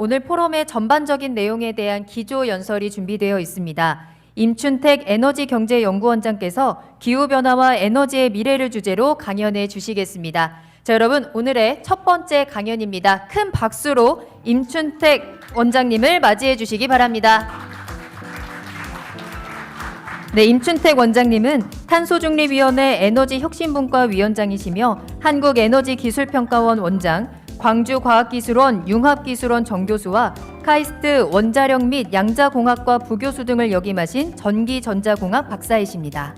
오늘 포럼의 전반적인 내용에 대한 기조 연설이 준비되어 있습니다. 임춘택 에너지경제연구원장께서 기후변화와 에너지의 미래를 주제로 강연해 주시겠습니다. 자, 여러분, 오늘의 첫 번째 강연입니다. 큰 박수로 임춘택 원장님을 맞이해 주시기 바랍니다. 네, 임춘택 원장님은 탄소중립위원회 에너지혁신분과 위원장이시며 한국에너지기술평가원 원장, 광주과학기술원 융합기술원 정교수와 카이스트 원자력 및 양자공학과 부교수 등을 역임하신 전기전자공학 박사이십니다.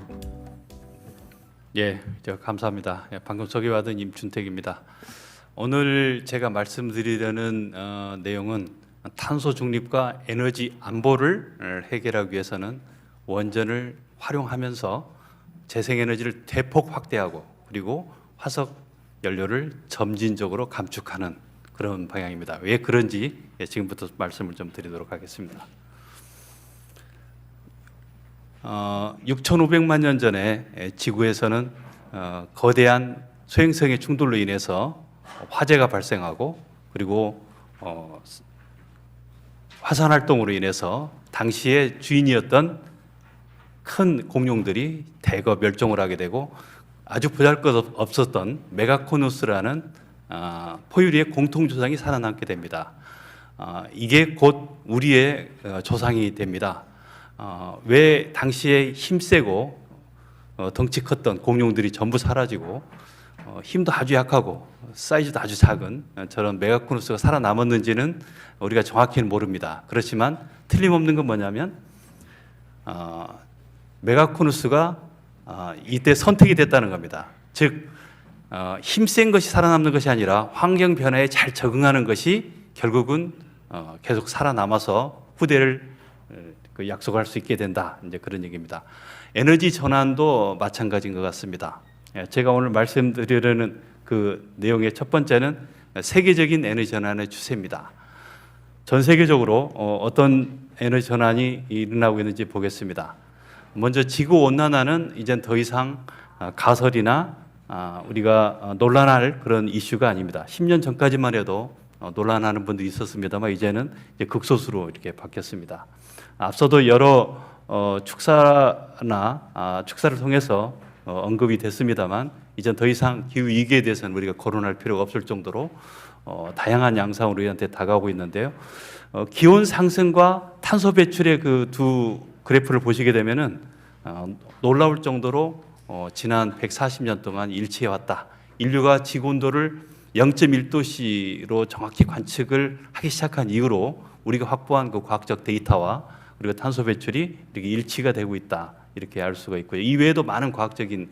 예, 감사합니다. 방금 소개받은 임춘택입니다. 오늘 제가 말씀드리려는 내용은 탄소 중립과 에너지 안보를 해결하기 위해서는 원전을 활용하면서 재생에너지를 대폭 확대하고 그리고 화석 연료를 점진적으로 감축하는 그런 방향입니다. 왜 그런지 지금부터 말씀을 좀 드리도록 하겠습니다. 6,500만 년 전에 지구에서는 거대한 소행성의 충돌로 인해서 화재가 발생하고 그리고 화산 활동으로 인해서 당시에 주인이었던 큰 공룡들이 대거 멸종을 하게 되고 아주 보잘것없었던 메가코누스라는 포유류의 공통조상이 살아남게 됩니다. 이게 곧 우리의 조상이 됩니다. 왜 당시에 힘세고 덩치 컸던 공룡들이 전부 사라지고 힘도 아주 약하고 사이즈도 아주 작은 저런 메가코누스가 살아남았는지는 우리가 정확히는 모릅니다. 그렇지만 틀림없는 건 뭐냐면 메가코누스가 이때 선택이 됐다는 겁니다. 즉 힘센 것이 살아남는 것이 아니라 환경 변화에 잘 적응하는 것이 결국은 계속 살아남아서 후대를 약속할 수 있게 된다. 이제 그런 얘기입니다. 에너지 전환도 마찬가지인 것 같습니다. 제가 오늘 말씀드리려는 그 내용의 첫 번째는 세계적인 에너지 전환의 추세입니다. 전 세계적으로 어떤 에너지 전환이 일어나고 있는지 보겠습니다. 먼저 지구 온난화는 이젠 더 이상 가설이나 우리가 논란할 그런 이슈가 아닙니다. 10년 전까지만 해도 논란하는 분들이 있었습니다만 이제는 이제 극소수로 이렇게 바뀌었습니다. 앞서도 여러 축사를 통해서 언급이 됐습니다만 이젠 더 이상 기후 위기에 대해서는 우리가 거론할 필요가 없을 정도로 다양한 양상으로 우리한테 다가오고 있는데요. 기온 상승과 탄소 배출의 그 두 그래프를 보시게 되면은 놀라울 정도로 지난 140년 동안 일치해 왔다. 인류가 지구 온도를 0.1도씨로 정확히 관측을 하기 시작한 이후로 우리가 확보한 그 과학적 데이터와 그리고 탄소 배출이 이렇게 일치가 되고 있다. 이렇게 알 수가 있고요. 이외에도 많은 과학적인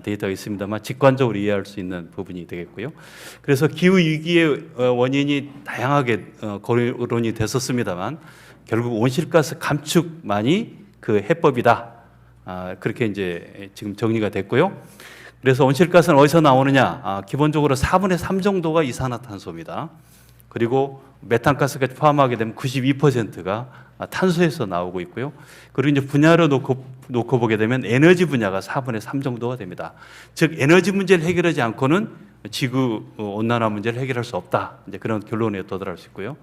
데이터가 있습니다만 직관적으로 이해할 수 있는 부분이 되겠고요. 그래서 기후 위기의 원인이 다양하게 거론이 됐었습니다만 결국 온실가스 감축만이 그 해법이다. 그렇게 이제 지금 정리가 됐고요. 그래서 온실가스는 어디서 나오느냐? 기본적으로 4분의 3 정도가 이산화탄소입니다. 그리고 메탄가스까지 포함하게 되면 92%가 탄소에서 나오고 있고요. 그리고 이제 분야로 놓고 보게 되면 에너지 분야가 4분의 3 정도가 됩니다. 즉 에너지 문제를 해결하지 않고는 지구 온난화 문제를 해결할 수 없다. 이제 그런 결론에 도달할 수 있고요.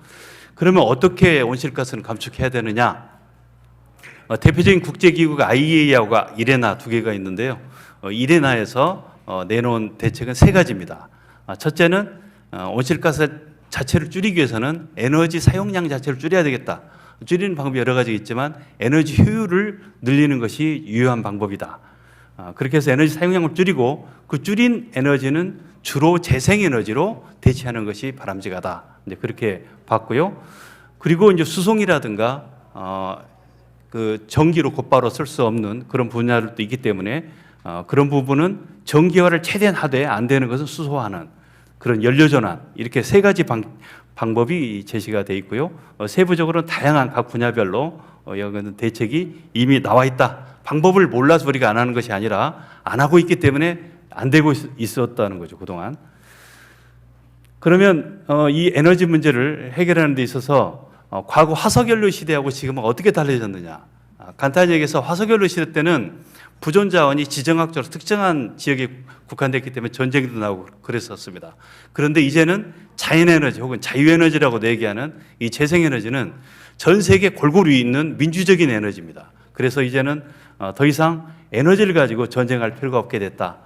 그러면 어떻게 온실가스는 감축해야 되느냐? 대표적인 국제기구가 IEA하고 이레나 두 개가 있는데요. 이레나에서 내놓은 대책은 세 가지입니다. 첫째는 온실가스 자체를 줄이기 위해서는 에너지 사용량 자체를 줄여야 되겠다. 줄이는 방법이 여러 가지 있지만 에너지 효율을 늘리는 것이 유효한 방법이다. 그렇게 해서 에너지 사용량을 줄이고 그 줄인 에너지는 주로 재생에너지로 대체하는 것이 바람직하다. 이제 그렇게 봤고요. 그리고 이제 수송이라든가 그 전기로 곧바로 쓸 수 없는 그런 분야들도 있기 때문에 그런 부분은 전기화를 최대한 하되 안 되는 것은 수소화하는 그런 연료 전환 이렇게 세 가지 방법이 제시가 돼 있고요. 세부적으로는 다양한 각 분야별로 여기는 대책이 이미 나와 있다. 방법을 몰라서 우리가 안 하는 것이 아니라 안 하고 있기 때문에 안 되고 있었다는 거죠, 그동안. 그러면 이 에너지 문제를 해결하는 데 있어서 과거 화석연료 시대하고 지금은 어떻게 달라졌느냐. 간단히 얘기해서 화석연료 시대 때는 부존 자원이 지정학적으로 특정한 지역에 국한됐기 때문에 전쟁도 나고 그랬었습니다. 그런데 이제는 자연에너지 혹은 자유에너지라고 얘기하는 이 재생에너지는 전 세계 골고루 있는 민주적인 에너지입니다. 그래서 이제는 더 이상 에너지를 가지고 전쟁할 필요가 없게 됐다.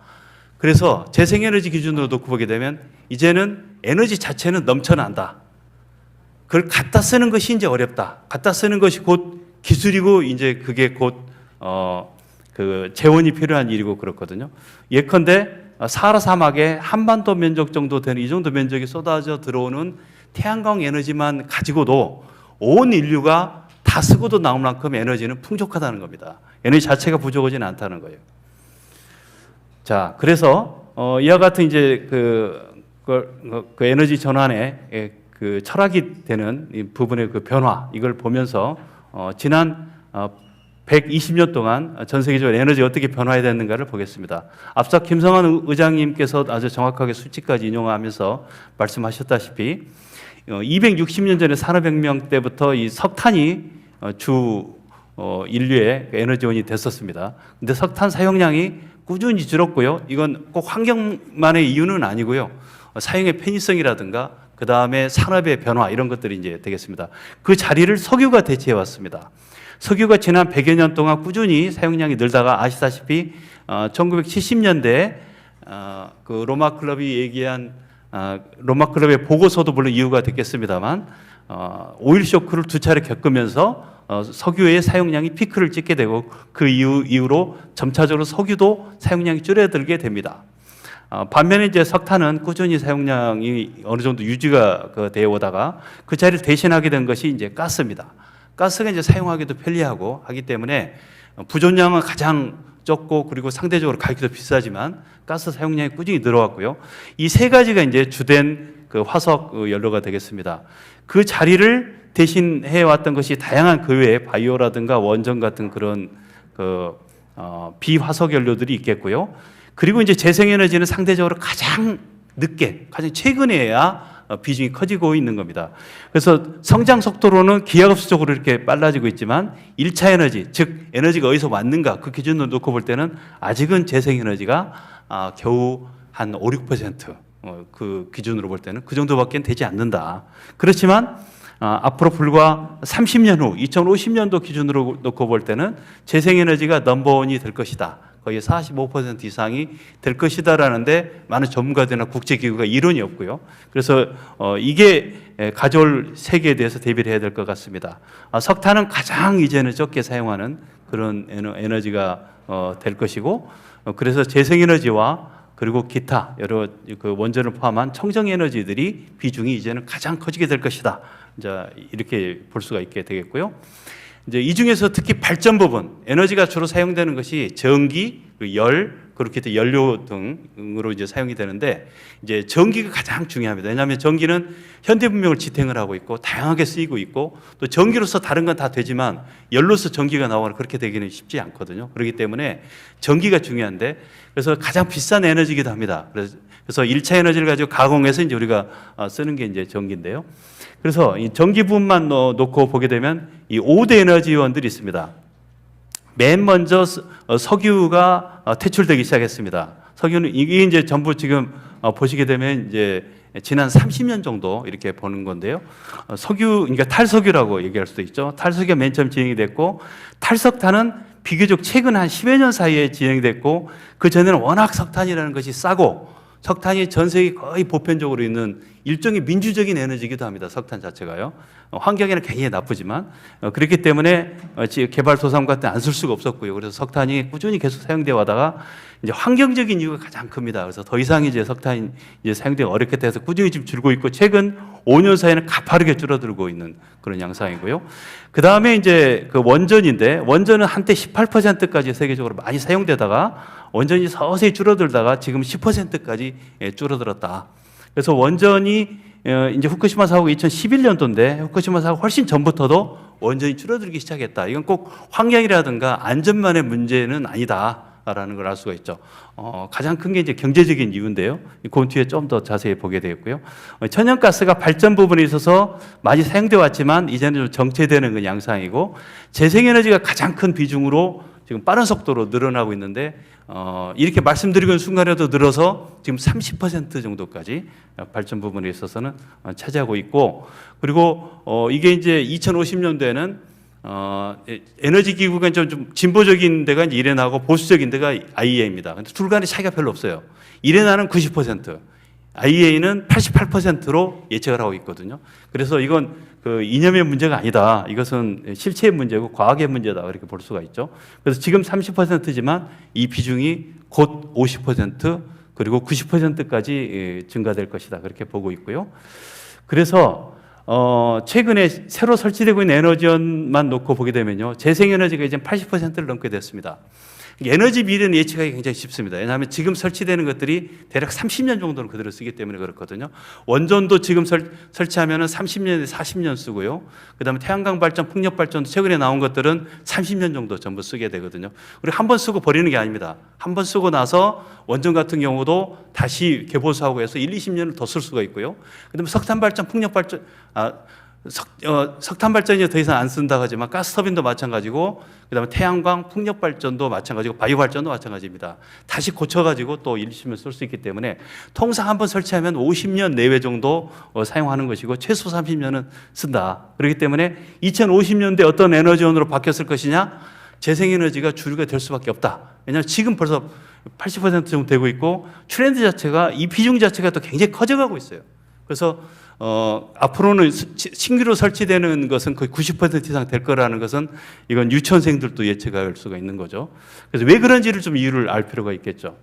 그래서 재생에너지 기준으로 놓고 보게 되면 이제는 에너지 자체는 넘쳐난다. 그걸 갖다 쓰는 것이 이제 어렵다. 갖다 쓰는 것이 곧 기술이고 이제 그게 곧 그 재원이 필요한 일이고 그렇거든요. 예컨대 사하라 사막에 한반도 면적 정도 되는 이 정도 면적이 쏟아져 들어오는 태양광 에너지만 가지고도 온 인류가 다 쓰고도 나올 만큼 에너지는 풍족하다는 겁니다. 에너지 자체가 부족하지는 않다는 거예요. 자, 그래서 이와 같은 이제 그 에너지 전환의 그 철학이 되는 이 부분의 그 변화, 이걸 보면서 지난 120년 동안 전 세계적으로 에너지가 어떻게 변화해야 되는가를 보겠습니다. 앞서 김성환 의장님께서 아주 정확하게 수치까지 인용하면서 말씀하셨다시피 260년 전에 산업혁명 때부터 이 석탄이 주 인류의 에너지원이 됐었습니다. 근데 석탄 사용량이 꾸준히 줄었고요. 이건 꼭 환경만의 이유는 아니고요. 사용의 편의성이라든가 그 다음에 산업의 변화 이런 것들이 이제 되겠습니다. 그 자리를 석유가 대체해 왔습니다. 석유가 지난 100여 년 동안 꾸준히 사용량이 늘다가 아시다시피 1970년대에 그 로마 클럽이 얘기한 로마 클럽의 보고서도 물론 이유가 됐겠습니다만 오일 쇼크를 두 차례 겪으면서 석유의 사용량이 피크를 찍게 되고 그 이후로 점차적으로 석유도 사용량이 줄어들게 됩니다. 반면에 이제 석탄은 꾸준히 사용량이 어느 정도 유지가 되어 오다가 그 자리를 대신하게 된 것이 이제 가스입니다. 가스가 이제 사용하기도 편리하고 하기 때문에 부존량은 가장 적고 그리고 상대적으로 가격도 비싸지만 가스 사용량이 꾸준히 늘어왔고요. 이 세 가지가 이제 주된 그 화석 연료가 되겠습니다. 그 자리를 대신해 왔던 것이 다양한 그 외에 바이오라든가 원전 같은 그런 비화석 연료들이 있겠고요. 그리고 이제 재생에너지는 상대적으로 가장 늦게, 가장 최근에야 비중이 커지고 있는 겁니다. 그래서 성장 속도로는 기하급수적으로 이렇게 빨라지고 있지만 1차 에너지, 즉 에너지가 어디서 왔는가 그 기준으로 놓고 볼 때는 아직은 재생에너지가 겨우 한 5, 6% 그 기준으로 볼 때는 그 정도밖에 되지 않는다. 그렇지만 앞으로 불과 30년 후 2050년도 기준으로 놓고 볼 때는 재생에너지가 넘버원이 될 것이다. 거의 45% 이상이 될 것이다라는데 많은 전문가들이나 국제기구가 이론이 없고요. 그래서 이게 가져올 세계에 대해서 대비를 해야 될 것 같습니다. 석탄은 가장 이제는 적게 사용하는 그런 에너지가 될 것이고, 그래서 재생에너지와 그리고 기타 여러 그 원전을 포함한 청정에너지들이 비중이 이제는 가장 커지게 될 것이다. 이제 이렇게 볼 수가 있게 되겠고요. 이제 이 중에서 특히 발전 부분, 에너지가 주로 사용되는 것이 전기, 열, 그렇게 또 연료 등으로 이제 사용이 되는데, 이제 전기가 가장 중요합니다. 왜냐하면 전기는 현대 문명을 지탱을 하고 있고 다양하게 쓰이고 있고 또 전기로서 다른 건 다 되지만 열로서 전기가 나오거나 그렇게 되기는 쉽지 않거든요. 그렇기 때문에 전기가 중요한데, 그래서 가장 비싼 에너지이기도 합니다. 그래서 1차 에너지를 가지고 가공해서 이제 우리가 쓰는 게 이제 전기인데요. 그래서 이 전기 부분만 놓고 보게 되면 이 5대 에너지원들이 있습니다. 맨 먼저 석유가 퇴출되기 시작했습니다. 석유는 이게 이제 전부 지금 보시게 되면 이제 지난 30년 정도 이렇게 보는 건데요. 석유, 그러니까 탈석유라고 얘기할 수도 있죠. 탈석유가 맨 처음 진행이 됐고, 탈석탄은 비교적 최근 한 10여 년 사이에 진행이 됐고, 그 전에는 워낙 석탄이라는 것이 싸고, 석탄이 전 세계 거의 보편적으로 있는 일종의 민주적인 에너지이기도 합니다. 석탄 자체가요. 환경에는 굉장히 나쁘지만 그렇기 때문에 개발도상 같은 데 안 쓸 수가 없었고요. 그래서 석탄이 꾸준히 계속 사용되어 와다가 이제 환경적인 이유가 가장 큽니다. 그래서 더 이상 이제 석탄이 이제 사용되기 어렵게 돼서 꾸준히 지금 줄고 있고, 최근 5년 사이에는 가파르게 줄어들고 있는 그런 양상이고요. 그 다음에 이제 그 원전인데, 원전은 한때 18%까지 세계적으로 많이 사용되다가 원전이 서서히 줄어들다가 지금 10%까지 줄어들었다. 그래서 원전이 이제 후쿠시마 사고가 2011년도인데 후쿠시마 사고 훨씬 전부터도 원전이 줄어들기 시작했다. 이건 꼭 환경이라든가 안전만의 문제는 아니다라는 걸 알 수가 있죠. 가장 큰 게 이제 경제적인 이유인데요. 그 뒤에 좀 더 자세히 보게 되겠고요. 천연가스가 발전 부분에 있어서 많이 사용되어 왔지만 이제는 좀 정체되는 그 양상이고, 재생에너지가 가장 큰 비중으로 지금 빠른 속도로 늘어나고 있는데 이렇게 말씀드리는 순간에도 늘어서 지금 30% 정도까지 발전 부분에 있어서는 차지하고 있고, 그리고 이게 이제 2050년도에는 에너지 기구가 좀 진보적인 데가 이제 이레나고 보수적인 데가 IEA입니다. 근데 둘 간의 차이가 별로 없어요. 이레나는 90%, IEA는 88%로 예측을 하고 있거든요. 그래서 이건 그 이념의 문제가 아니다. 이것은 실체의 문제고 과학의 문제다. 이렇게 볼 수가 있죠. 그래서 지금 30%지만 이 비중이 곧 50% 그리고 90%까지 증가될 것이다. 그렇게 보고 있고요. 그래서 최근에 새로 설치되고 있는 에너지원만 놓고 보게 되면요, 재생에너지가 이제 80%를 넘게 됐습니다. 에너지 미래는 예측하기 굉장히 쉽습니다. 왜냐하면 지금 설치되는 것들이 대략 30년 정도는 그대로 쓰기 때문에 그렇거든요. 원전도 지금 설치하면은 30년에서 40년 쓰고요. 그다음에 태양광 발전, 풍력 발전도 최근에 나온 것들은 30년 정도 전부 쓰게 되거든요. 그리고 한 번 쓰고 버리는 게 아닙니다. 한 번 쓰고 나서 원전 같은 경우도 다시 개보수하고 해서 1, 20년을 더 쓸 수가 있고요. 그다음에 석탄 발전, 풍력 발전, 석탄 발전이 더 이상 안 쓴다 하지만 가스 터빈도 마찬가지고, 그다음에 태양광, 풍력 발전도 마찬가지고, 바이오 발전도 마찬가지입니다. 다시 고쳐가지고 또 1, 20년 쓸 수 있기 때문에 통상 한번 설치하면 50년 내외 정도 사용하는 것이고 최소 30년은 쓴다. 그렇기 때문에 2050년대 어떤 에너지원으로 바뀌었을 것이냐? 재생에너지가 주류가 될 수밖에 없다. 왜냐하면 지금 벌써 80% 정도 되고 있고 트렌드 자체가, 이 비중 자체가 또 굉장히 커져가고 있어요. 그래서 앞으로는 신규로 설치되는 것은 거의 90% 이상 될 거라는 것은 이건 유치원생들도 예측할 수가 있는 거죠. 그래서 왜 그런지를 좀 이유를 알 필요가 있겠죠.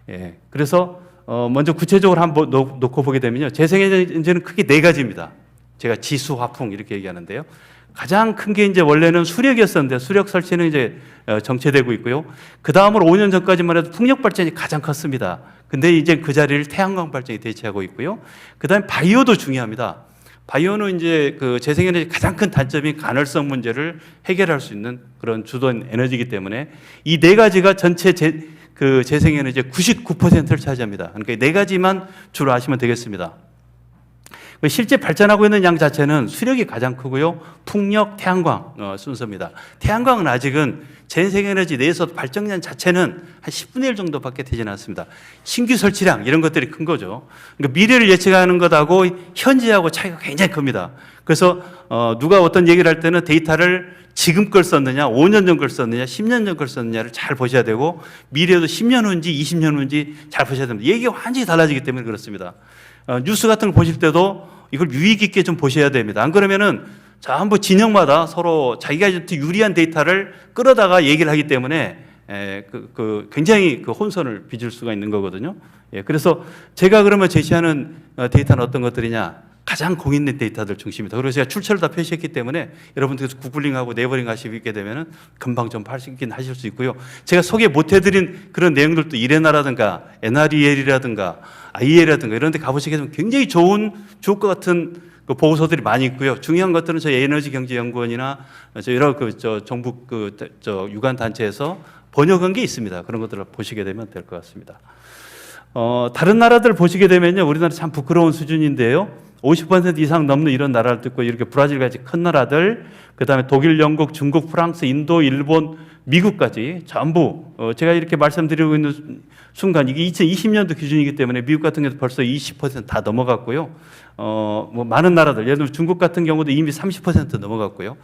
예. 그래서 먼저 구체적으로 한번 놓고 보게 되면요, 재생에너지는 크게 네 가지입니다. 제가 지수, 화풍 이렇게 얘기하는데요. 가장 큰 게 이제 원래는 수력이었었는데 수력 설치는 이제 정체되고 있고요. 그 다음으로 5년 전까지만 해도 풍력 발전이 가장 컸습니다. 근데 이제 그 자리를 태양광 발전이 대체하고 있고요. 그 다음에 바이오도 중요합니다. 바이오는 이제 그 재생에너지 가장 큰 단점인 간헐성 문제를 해결할 수 있는 그런 주된 에너지이기 때문에 이 네 가지가 전체 재생에너지의 99%를 차지합니다. 그러니까 이 네 가지만 주로 아시면 되겠습니다. 실제 발전하고 있는 양 자체는 수력이 가장 크고요. 풍력, 태양광 순서입니다. 태양광은 아직은 재생에너지 내에서 발전량 자체는 한 10분의 1 정도밖에 되지는 않습니다. 신규 설치량 이런 것들이 큰 거죠. 그러니까 미래를 예측하는 것하고 현재하고 차이가 굉장히 큽니다. 그래서 누가 어떤 얘기를 할 때는 데이터를 지금 걸 썼느냐, 5년 전 걸 썼느냐, 10년 전 걸 썼느냐를 잘 보셔야 되고, 미래도 10년 후인지 20년 후인지 잘 보셔야 됩니다. 얘기가 완전히 달라지기 때문에 그렇습니다. 뉴스 같은 걸 보실 때도 이걸 유의 깊게 좀 보셔야 됩니다. 안 그러면은 전부 진영마다 서로 자기가 유리한 데이터를 끌어다가 얘기를 하기 때문에 굉장히 그 혼선을 빚을 수가 있는 거거든요. 예, 그래서 제가 그러면 제시하는 데이터는 어떤 것들이냐? 가장 공인된 데이터들 중심이다. 그래서 제가 출처를 다 표시했기 때문에 여러분들께서 구글링하고 네이버링 하시게 되면은 금방 좀 하실 수 있고요. 제가 소개 못 해드린 그런 내용들도 이레나라든가 NREL이라든가 IEL이라든가 이런 데 가보시게 되면 굉장히 좋을 것 같은 그 보고서들이 많이 있고요. 중요한 것들은 저희 에너지경제연구원이나 여러 정부 유관 단체에서 번역한 게 있습니다. 그런 것들을 보시게 되면 될 것 같습니다. 다른 나라들 보시게 되면요, 우리나라 참 부끄러운 수준인데요. 50% 이상 넘는 이런 나라를 듣고 이렇게 브라질같이 큰 나라들, 그 다음에 독일, 영국, 중국, 프랑스, 인도, 일본, 미국까지 전부 제가 이렇게 말씀드리고 있는 순간 이게 2020년도 기준이기 때문에 미국 같은 경우도 벌써 20% 다 넘어갔고요. 뭐 많은 나라들, 예를 들면 중국 같은 경우도 이미 30% 넘어갔고요.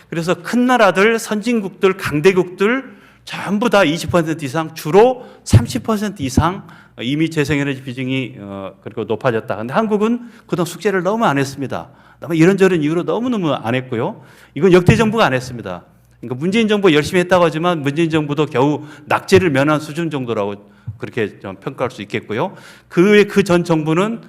그래서 큰 나라들, 선진국들, 강대국들 전부 다 20% 이상, 주로 30% 이상 이미 재생에너지 비중이 그리고 높아졌다. 근데 한국은 그동안 숙제를 너무 안 했습니다. 너무 이런저런 이유로 너무너무 안 했고요. 이건 역대 정부가 안 했습니다. 그러니까 문재인 정부가 열심히 했다고 하지만 문재인 정부도 겨우 낙제를 면한 수준 정도라고 그렇게 좀 평가할 수 있겠고요. 그 전 정부는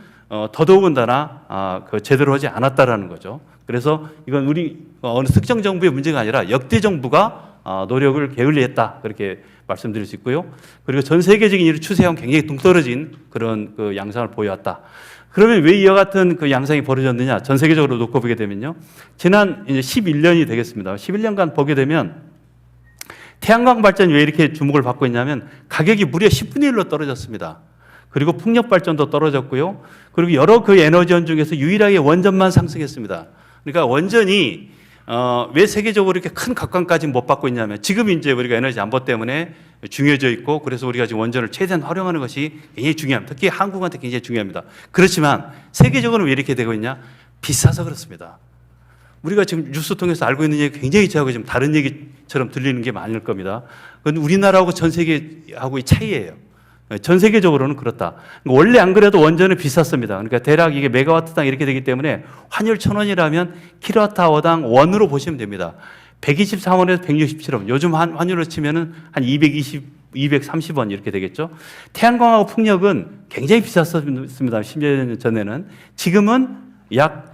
더더군다나 제대로 하지 않았다라는 거죠. 그래서 이건 우리 어느 특정 정부의 문제가 아니라 역대 정부가 노력을 게을리했다, 그렇게 말씀드릴 수 있고요. 그리고 전 세계적인 이 추세하고는 굉장히 동떨어진 그런 그 양상을 보여왔다. 그러면 왜 이와 같은 그 양상이 벌어졌느냐? 전 세계적으로 놓고 보게 되면요, 지난 이제 11년이 되겠습니다. 11년간 보게 되면 태양광 발전이 왜 이렇게 주목을 받고 있냐면 가격이 무려 10분의 1로 떨어졌습니다. 그리고 풍력 발전도 떨어졌고요. 그리고 여러 그 에너지원 중에서 유일하게 원전만 상승했습니다. 그러니까 원전이 왜 세계적으로 이렇게 큰 각광까지 못 받고 있냐면 지금 이제 우리가 에너지 안보 때문에 중요해져 있고 그래서 우리가 지금 원전을 최대한 활용하는 것이 굉장히 중요합니다. 특히 한국한테 굉장히 중요합니다. 그렇지만 세계적으로는 왜 이렇게 되고 있냐? 비싸서 그렇습니다. 우리가 지금 뉴스 통해서 알고 있는 얘기 굉장히 저하고 지금 다른 얘기처럼 들리는 게 많을 겁니다. 그건 우리나라하고 전 세계하고의 차이예요. 전 세계적으로는 그렇다. 원래 안 그래도 원전은 비쌌습니다. 그러니까 대략 이게 메가와트당 이렇게 되기 때문에 환율 1,000원이라면 킬로와트아워당 원으로 보시면 됩니다. 123원에서 167원. 요즘 환율로 치면은 한 230원 이렇게 되겠죠. 태양광하고 풍력은 굉장히 비쌌습니다. 10년 전에는. 지금은 약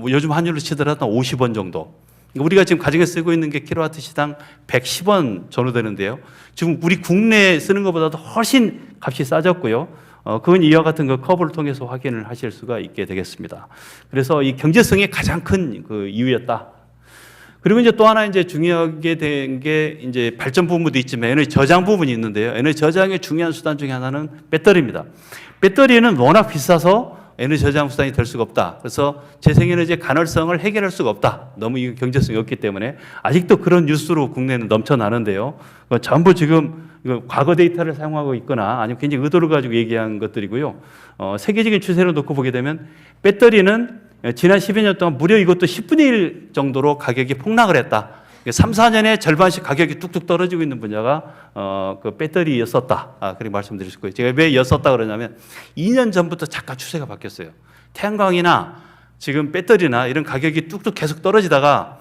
요즘 환율로 치더라도 50원 정도. 우리가 지금 가정에 쓰고 있는 게 킬로와트 시당 110원 전후 되는데요. 지금 우리 국내에 쓰는 것보다도 훨씬 값이 싸졌고요. 그건 이와 같은 그 커브를 통해서 확인을 하실 수가 있게 되겠습니다. 그래서 이 경제성이 가장 큰 그 이유였다. 그리고 이제 또 하나 이제 중요하게 된 게 이제 발전 부분도 있지만 에너지 저장 부분이 있는데요. 에너지 저장의 중요한 수단 중에 하나는 배터리입니다. 배터리는 워낙 비싸서 에너지 저장 수단이 될 수가 없다. 그래서 재생에너지의 간헐성을 해결할 수가 없다. 너무 이 경제성이 없기 때문에 아직도 그런 뉴스로 국내는 넘쳐나는데요. 전부 지금 과거 데이터를 사용하고 있거나 아니면 굉장히 의도를 가지고 얘기한 것들이고요. 세계적인 추세를 놓고 보게 되면 배터리는 지난 10여 년 동안 무려 이것도 10분의 1 정도로 가격이 폭락을 했다. 3, 4년에 절반씩 가격이 뚝뚝 떨어지고 있는 분야가 그 배터리였었다. 그렇게 말씀드릴 수 있고요. 제가 왜 였었다 그러냐면 2년 전부터 잠깐 추세가 바뀌었어요. 태양광이나 지금 배터리나 이런 가격이 뚝뚝 계속 떨어지다가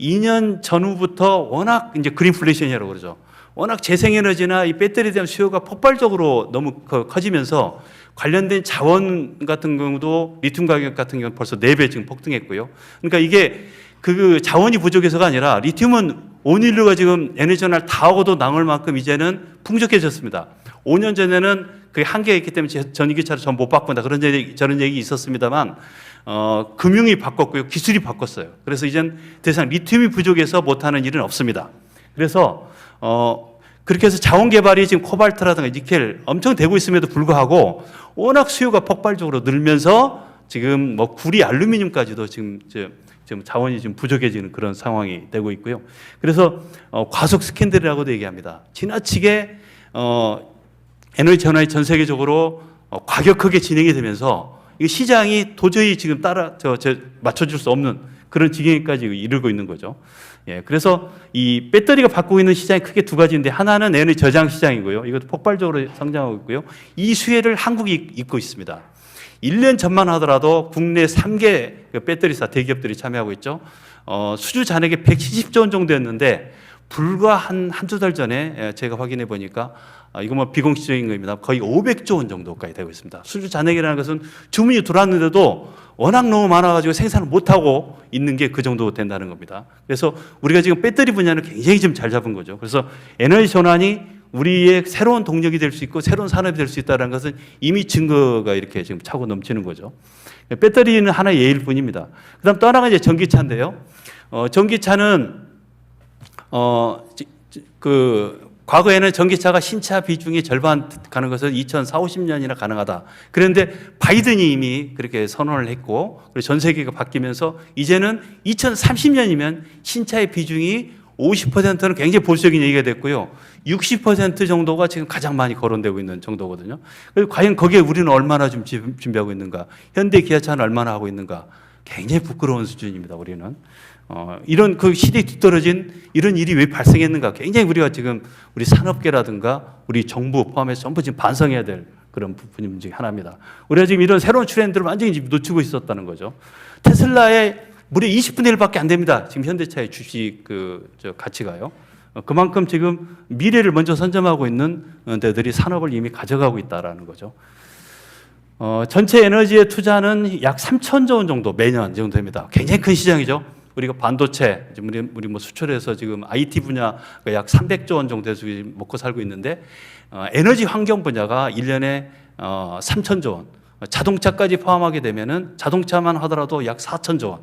2년 전후부터 워낙 이제 그린플레이션이라고 그러죠. 워낙 재생에너지나 이 배터리에 대한 수요가 폭발적으로 너무 커지면서 관련된 자원 같은 경우도 리튬 가격 같은 경우는 벌써 4배 지금 폭등했고요. 그러니까 이게 그 자원이 부족해서가 아니라 리튬은 온 인류가 지금 에너지 전환을 다 하고도 남을 만큼 이제는 풍족해졌습니다. 5년 전에는 그게 한계가 있기 때문에 전기차를 전 못 바꾼다 저런 얘기 있었습니다만 금융이 바꿨고요. 기술이 바꿨어요. 그래서 이젠 더 이상 리튬이 부족해서 못하는 일은 없습니다. 그래서 그렇게 해서 자원 개발이 지금 코발트라든가 니켈 엄청 되고 있음에도 불구하고 워낙 수요가 폭발적으로 늘면서 지금 뭐 구리, 알루미늄까지도 지금 자원이 지금 부족해지는 그런 상황이 되고 있고요. 그래서 과속 스캔들이라고도 얘기합니다. 지나치게 에너지 전환이 전 세계적으로 과격하게 진행이 되면서 이 시장이 도저히 지금 맞춰줄 수 없는 그런 지경까지 이르고 있는 거죠. 예, 그래서 이 배터리가 바꾸고 있는 시장이 크게 두 가지인데 하나는 에너지 저장 시장이고요. 이것도 폭발적으로 성장하고 있고요. 이 수혜를 한국이 입고 있습니다. 1년 전만 하더라도 국내 3개 배터리사 대기업들이 참여하고 있죠. 수주 잔액이 170조 원 정도였는데 불과 한두 달 전에 제가 확인해 보니까 이거 뭐 비공식적인 겁니다. 거의 500조 원 정도까지 되고 있습니다. 수주 잔액이라는 것은 주문이 들어왔는데도 워낙 너무 많아가지고 생산을 못하고 있는 게 그 정도 된다는 겁니다. 그래서 우리가 지금 배터리 분야는 굉장히 좀 잘 잡은 거죠. 그래서 에너지 전환이 우리의 새로운 동력이 될 수 있고 새로운 산업이 될 수 있다는 것은 이미 증거가 이렇게 지금 차고 넘치는 거죠. 배터리는 하나의 예일 뿐입니다. 그 다음 또 하나가 이제 전기차인데요. 전기차는, 과거에는 전기차가 신차 비중이 절반 가는 것은 2040, 50년이나 가능하다. 그런데 바이든이 이미 그렇게 선언을 했고, 그리고 전 세계가 바뀌면서 이제는 2030년이면 신차의 비중이 50%는 굉장히 보수적인 얘기가 됐고요. 60% 정도가 지금 가장 많이 거론되고 있는 정도거든요. 그래서 과연 거기에 우리는 얼마나 좀 준비하고 있는가? 현대 기아차는 얼마나 하고 있는가? 굉장히 부끄러운 수준입니다, 우리는. 이런 그 시대에 뒤떨어진 이런 일이 왜 발생했는가? 굉장히 우리가 지금 우리 산업계라든가 우리 정부 포함해서 전부 지금 반성해야 될 그런 부분 중에 하나입니다. 우리가 지금 이런 새로운 트렌드를 완전히 지금 놓치고 있었다는 거죠. 테슬라의 무려 20분의 1밖에 안 됩니다. 지금 현대차의 주식 가치가요. 그만큼 지금 미래를 먼저 선점하고 있는 데들이 산업을 이미 가져가고 있다라는 거죠. 전체 에너지의 투자는 약 3천조 원 정도 매년 정도 됩니다. 굉장히 큰 시장이죠. 우리가 반도체, 우리 뭐 수출해서 지금 IT 분야가 약 300조 원 정도 돼서 먹고 살고 있는데 에너지 환경 분야가 1년에 3천조 원. 자동차까지 포함하게 되면은 자동차만 하더라도 약 4천조 원.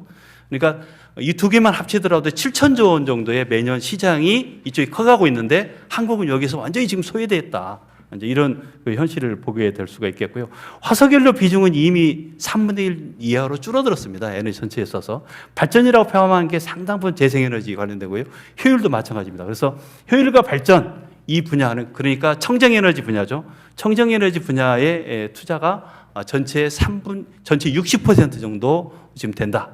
그러니까 이 두 개만 합치더라도 7천조 원 정도의 매년 시장이 이쪽이 커가고 있는데 한국은 여기서 완전히 지금 소외되어 있다. 이제 이런 그 현실을 보게 될 수가 있겠고요. 화석연료 비중은 이미 3분의 1 이하로 줄어들었습니다. 에너지 전체에 있어서. 발전이라고 표현한 게 상당 부분 재생에너지 관련되고요. 효율도 마찬가지입니다. 그래서 효율과 발전 이 분야는 그러니까 청정에너지 분야죠. 청정에너지 분야의 투자가 전체 60% 정도 지금 된다.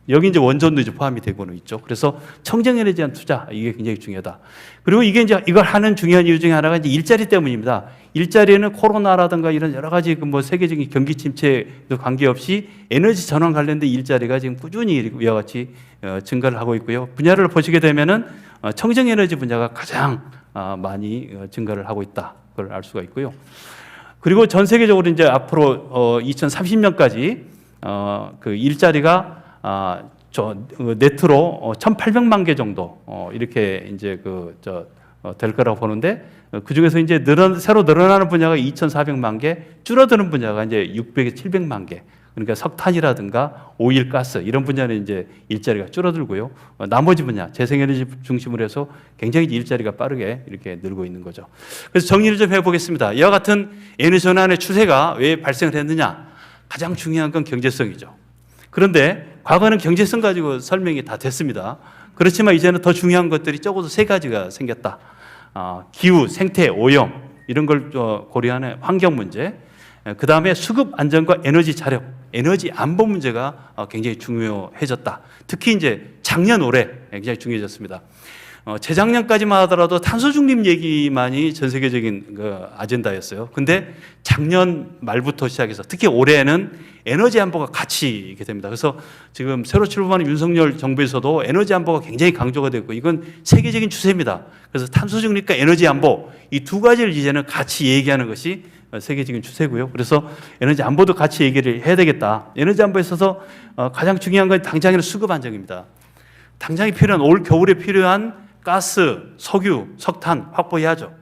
여기 이제 원전도 이제 포함이 되고는 있죠. 그래서 청정에너지에 대한 투자 이게 굉장히 중요하다. 그리고 이게 이제 이걸 하는 중요한 이유 중에 하나가 이제 일자리 때문입니다. 일자리는 코로나라든가 이런 여러 가지 그 뭐 세계적인 경기 침체도 관계없이 에너지 전환 관련된 일자리가 지금 꾸준히 이와 같이 증가를 하고 있고요. 분야를 보시게 되면은 청정에너지 분야가 가장 많이 증가를 하고 있다. 그걸 알 수가 있고요. 그리고 전 세계적으로 이제 앞으로 2030년까지 그 일자리가 네트로 1,800만 개 정도 이렇게 이제 될 거라고 보는데 그 중에서 이제 새로 늘어나는 분야가 2,400만 개, 줄어드는 분야가 이제 600에 700만 개. 그러니까 석탄이라든가 오일, 가스 이런 분야는 이제 일자리가 줄어들고요. 나머지 분야 재생에너지 중심으로 해서 굉장히 일자리가 빠르게 이렇게 늘고 있는 거죠. 그래서 정리를 좀 해보겠습니다. 이와 같은 에너지 전환의 추세가 왜 발생을 했느냐? 가장 중요한 건 경제성이죠. 그런데 과거는 경제성 가지고 설명이 다 됐습니다. 그렇지만 이제는 더 중요한 것들이 적어도 3가지가 생겼다. 기후, 생태, 오염 이런 걸 고려하는 환경 문제, 그 다음에 수급 안정과 에너지 자력, 에너지 안보 문제가 굉장히 중요해졌다. 특히 이제 작년 올해 굉장히 중요해졌습니다. 재작년까지만 하더라도 탄소 중립 얘기만이 전 세계적인 아젠다였어요. 근데 작년 말부터 시작해서 특히 올해는 에너지 안보가 같이 있게 됩니다. 그래서 지금 새로 출범하는 윤석열 정부에서도 에너지 안보가 굉장히 강조가 됐고 이건 세계적인 추세입니다. 그래서 탄소 중립과 에너지 안보 이 2가지를 이제는 같이 얘기하는 것이 세계적인 추세고요. 그래서 에너지 안보도 같이 얘기를 해야 되겠다. 에너지 안보에 있어서 가장 중요한 건 당장에는 수급 안정입니다. 당장에 필요한 올 겨울에 필요한 가스, 석유, 석탄 확보해야죠.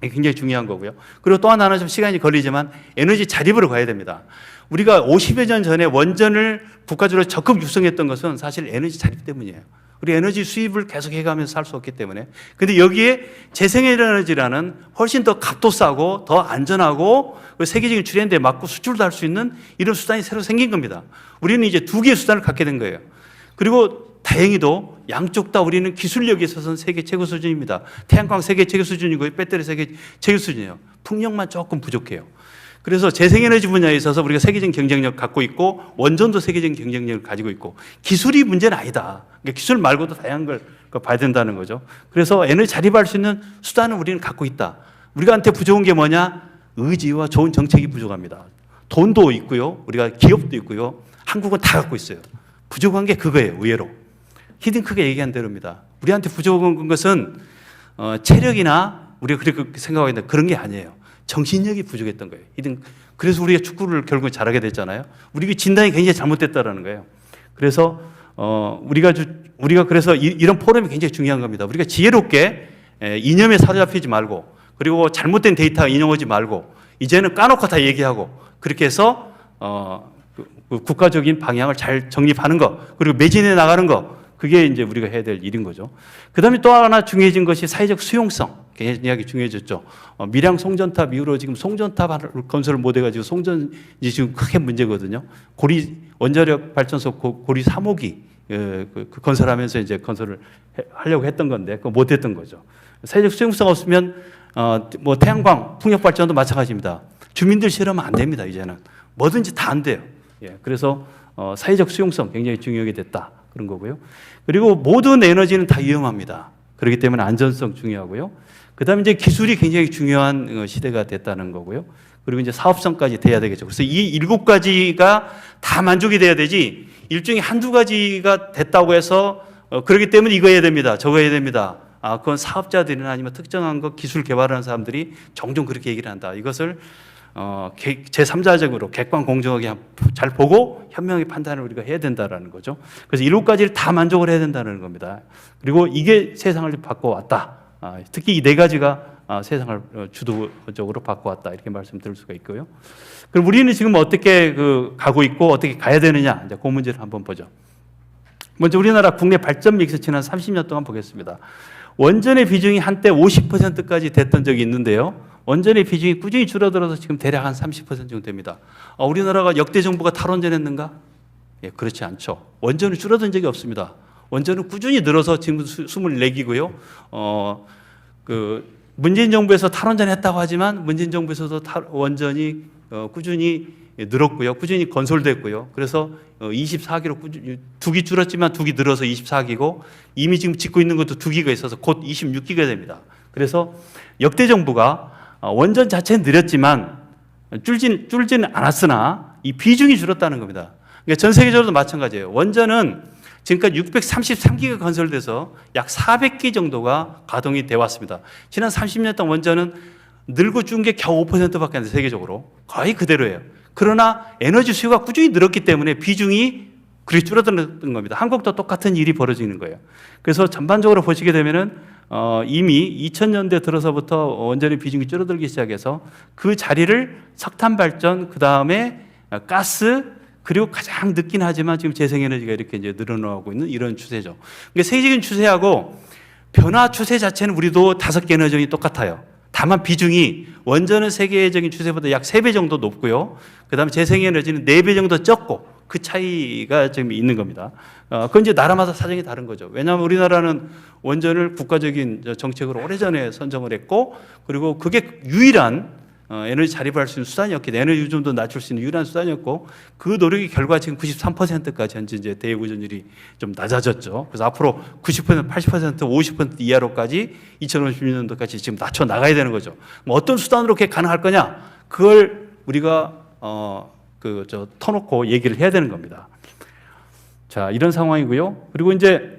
이게 굉장히 중요한 거고요. 그리고 또 하나는 좀 시간이 걸리지만 에너지 자립으로 가야 됩니다. 우리가 50여 년 전에 원전을 국가적으로 적극 육성했던 것은 사실 에너지 자립 때문이에요. 우리 에너지 수입을 계속 해가면서 살 수 없기 때문에. 근데 여기에 재생에너지라는 훨씬 더 값도 싸고 더 안전하고 세계적인 트렌드에 맞고 수출도 할 수 있는 이런 수단이 새로 생긴 겁니다. 우리는 이제 2개의 수단을 갖게 된 거예요. 그리고 다행히도 양쪽 다 우리는 기술력에 있어서는 세계 최고 수준입니다. 태양광 세계 최고 수준이고 배터리 세계 최고 수준이에요. 풍력만 조금 부족해요. 그래서 재생에너지 분야에 있어서 우리가 세계적인 경쟁력 갖고 있고 원전도 세계적인 경쟁력을 가지고 있고 기술이 문제는 아니다. 그러니까 기술 말고도 다양한 걸 봐야 된다는 거죠. 그래서 에너지 자립할 수 있는 수단을 우리는 갖고 있다. 우리한테 부족한 게 뭐냐? 의지와 좋은 정책이 부족합니다. 돈도 있고요. 우리가 기업도 있고요. 한국은 다 갖고 있어요. 부족한 게 그거예요. 의외로. 히딩크가 얘기한 대로입니다. 우리한테 부족한 것은 체력이나 우리가 그렇게 생각하고 있는데 그런 게 아니에요. 정신력이 부족했던 거예요. 그래서 우리가 축구를 결국 잘하게 됐잖아요. 우리 진단이 굉장히 잘못됐다라는 거예요. 그래서 우리가 그래서 이런 포럼이 굉장히 중요한 겁니다. 우리가 지혜롭게 이념에 사로잡히지 말고 그리고 잘못된 데이터 인용하지 말고 이제는 까놓고 다 얘기하고 그렇게 해서 국가적인 방향을 잘 정립하는 것 그리고 매진해 나가는 것 그게 이제 우리가 해야 될 일인 거죠. 그 다음에 또 하나 중요해진 것이 사회적 수용성. 굉장히 중요해졌죠. 밀양 송전탑 이후로 지금 송전탑 건설을 못 해가지고 송전이 지금 크게 문제거든요. 원자력 발전소 고리 3호기 건설하면서 이제 건설을 하려고 했던 건데 그거 못 했던 거죠. 사회적 수용성 없으면 뭐 태양광 풍력 발전도 마찬가지입니다. 주민들 싫으면 안 됩니다. 이제는 뭐든지 다 안 돼요. 그래서 사회적 수용성 굉장히 중요하게 됐다. 그런 거고요. 그리고 모든 에너지는 다 위험합니다. 그렇기 때문에 안전성 중요하고요. 그 다음에 이제 기술이 굉장히 중요한 시대가 됐다는 거고요. 그리고 이제 사업성까지 돼야 되겠죠. 그래서 이 7가지가 다 만족이 돼야 되지 일종의 한두 가지가 됐다고 해서 그렇기 때문에 이거 해야 됩니다. 저거 해야 됩니다. 그건 사업자들이나 아니면 특정한 거 기술 개발하는 사람들이 종종 그렇게 얘기를 한다. 이것을 제3자적으로 객관 공정하게 잘 보고 현명하게 판단을 우리가 해야 된다라는 거죠. 그래서 7가지를 다 만족을 해야 된다는 겁니다. 그리고 이게 세상을 바꿔왔다. 특히 이 4가지가 세상을 주도적으로 바꿔왔다. 이렇게 말씀드릴 수가 있고요. 그럼 우리는 지금 어떻게 가고 있고 어떻게 가야 되느냐. 이제 그 문제를 한번 보죠. 먼저 우리나라 국내 발전 믹스 지난 30년 동안 보겠습니다. 원전의 비중이 한때 50%까지 됐던 적이 있는데요. 원전의 비중이 꾸준히 줄어들어서 지금 대략 한 30% 정도 됩니다. 우리나라가 역대 정부가 탈원전했는가? 예, 그렇지 않죠. 원전은 줄어든 적이 없습니다. 원전은 꾸준히 늘어서 지금 숨을 내기고요. 문재인 정부에서 탈원전했다고 하지만 문재인 정부에서도 원전이 꾸준히 늘었고요. 꾸준히 건설됐고요. 그래서 24기로 꾸준히 2기 줄었지만 2기 늘어서 24기고 이미 지금 짓고 있는 것도 2기가 있어서 곧 26기가 됩니다. 그래서 역대 정부가 원전 자체는 느렸지만 줄지는 않았으나 이 비중이 줄었다는 겁니다. 그러니까 전 세계적으로도 마찬가지예요. 원전은 지금까지 633기가 건설돼서 약 400기 정도가 가동이 되어 왔습니다. 지난 30년 동안 원전은 늘고 준 게 겨우 5%밖에 안 돼요. 세계적으로. 거의 그대로예요. 그러나 에너지 수요가 꾸준히 늘었기 때문에 비중이 그렇게 줄어드는 겁니다. 한국도 똑같은 일이 벌어지는 거예요. 그래서 전반적으로 보시게 되면은 이미 2000년대 들어서부터 원전의 비중이 줄어들기 시작해서 그 자리를 석탄 발전, 그 다음에 가스, 그리고 가장 늦긴 하지만 지금 재생에너지가 이렇게 이제 늘어나고 있는 이런 추세죠. 그러니까 세계적인 추세하고 변화 추세 자체는 우리도 5개 에너지원이 똑같아요. 다만 비중이 원전은 세계적인 추세보다 약 3배 정도 높고요. 그 다음에 재생에너지는 4배 정도 적고 그 차이가 지금 있는 겁니다. 그건 이제 나라마다 사정이 다른 거죠. 왜냐하면 우리나라는 원전을 국가적인 정책으로 오래전에 선정을 했고 그리고 그게 유일한 에너지 자립할 수 있는 수단이었기 때문에 에너지 의존도 낮출 수 있는 유일한 수단이었고 그 노력의 결과 지금 93%까지 현재 이제 대외 의존율이 좀 낮아졌죠. 그래서 앞으로 90%, 80%, 50% 이하로까지 2050년도까지 지금 낮춰 나가야 되는 거죠. 뭐 어떤 수단으로 그게 가능할 거냐? 그걸 우리가 터놓고 얘기를 해야 되는 겁니다. 자, 이런 상황이고요. 그리고 이제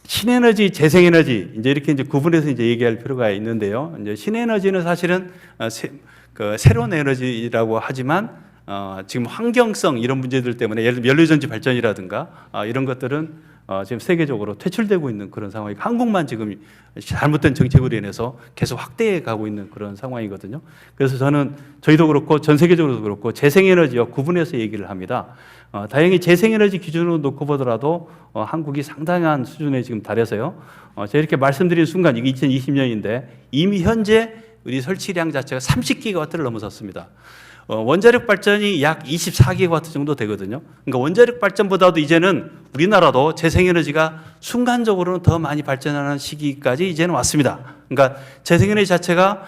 신에너지, 재생에너지 이제 이렇게 이제 구분해서 이제 얘기할 필요가 있는데요. 이제 신에너지는 사실은 새로운 에너지라고 하지만 지금 환경성 이런 문제들 때문에 예를 들면 연료전지 발전이라든가 이런 것들은 지금 세계적으로 퇴출되고 있는 그런 상황이고 한국만 지금 잘못된 정책으로 인해서 계속 확대해 가고 있는 그런 상황이거든요. 그래서 저희도 그렇고 전 세계적으로도 그렇고 재생에너지와 구분해서 얘기를 합니다. 다행히 재생에너지 기준으로 놓고 보더라도 한국이 상당한 수준에 지금 달해서요. 제가 이렇게 말씀드린 순간 이게 2020년인데 이미 현재 우리 설치량 자체가 30기가와트를 넘어섰습니다. 원자력 발전이 약 24기가와트 정도 되거든요. 그러니까 원자력 발전보다도 이제는 우리나라도 재생에너지가 순간적으로는 더 많이 발전하는 시기까지 이제는 왔습니다. 그러니까 재생에너지 자체가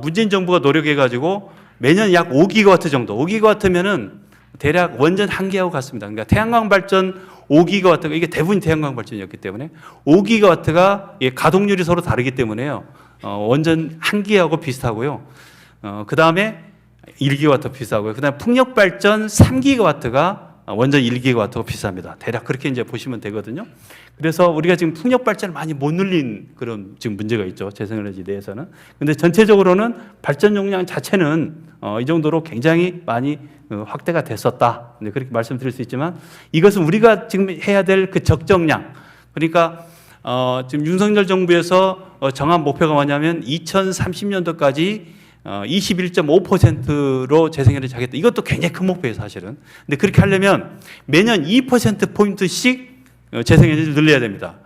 문재인 정부가 노력해가지고 매년 약 5기가와트 정도, 5기가와트면은 대략 원전 1개하고 같습니다. 그러니까 태양광 발전 5기가와트가 이게 대부분 태양광 발전이었기 때문에 5기가와트가 가동률이 서로 다르기 때문에요. 원전 1기하고 비슷하고요. 그 다음에 1기가와트 비슷하고요. 그 다음에 풍력 발전 3기가와트가 원전 1기가와트가 비슷합니다. 대략 그렇게 이제 보시면 되거든요. 그래서 우리가 지금 풍력 발전을 많이 못 늘린 그런 지금 문제가 있죠. 재생에너지 내에서는. 근데 전체적으로는 발전 용량 자체는 이 정도로 굉장히 많이 확대가 됐었다. 그렇게 말씀드릴 수 있지만 이것은 우리가 지금 해야 될 그 적정량. 그러니까 지금 윤석열 정부에서 정한 목표가 뭐냐면 2030년도까지 21.5%로 재생에너지 하겠다. 이것도 굉장히 큰 목표예요, 사실은. 근데 그렇게 하려면 매년 2%포인트씩 재생에너지를 늘려야 됩니다.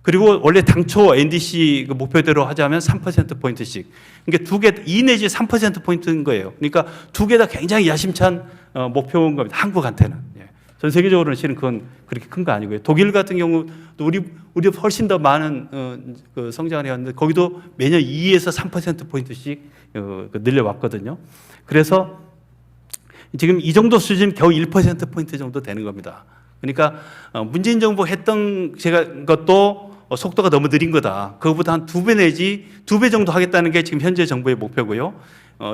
그리고 원래 당초 NDC 목표대로 하자면 3%포인트씩. 그러니까 2개, 2 내지 3%포인트인 거예요. 그러니까 2개 다 굉장히 야심찬 목표인 겁니다. 한국한테는. 전 세계적으로는 실은 그건 그렇게 큰 거 아니고요. 독일 같은 경우도 우리 훨씬 더 많은 성장을 해왔는데 거기도 매년 2에서 3%포인트씩 늘려왔거든요. 그래서 지금 이 정도 수준 겨우 1%포인트 정도 되는 겁니다. 그러니까 문재인 정부 했던 것도 속도가 너무 느린 거다. 그거보다 한 2배 내지 2배 정도 하겠다는 게 지금 현재 정부의 목표고요.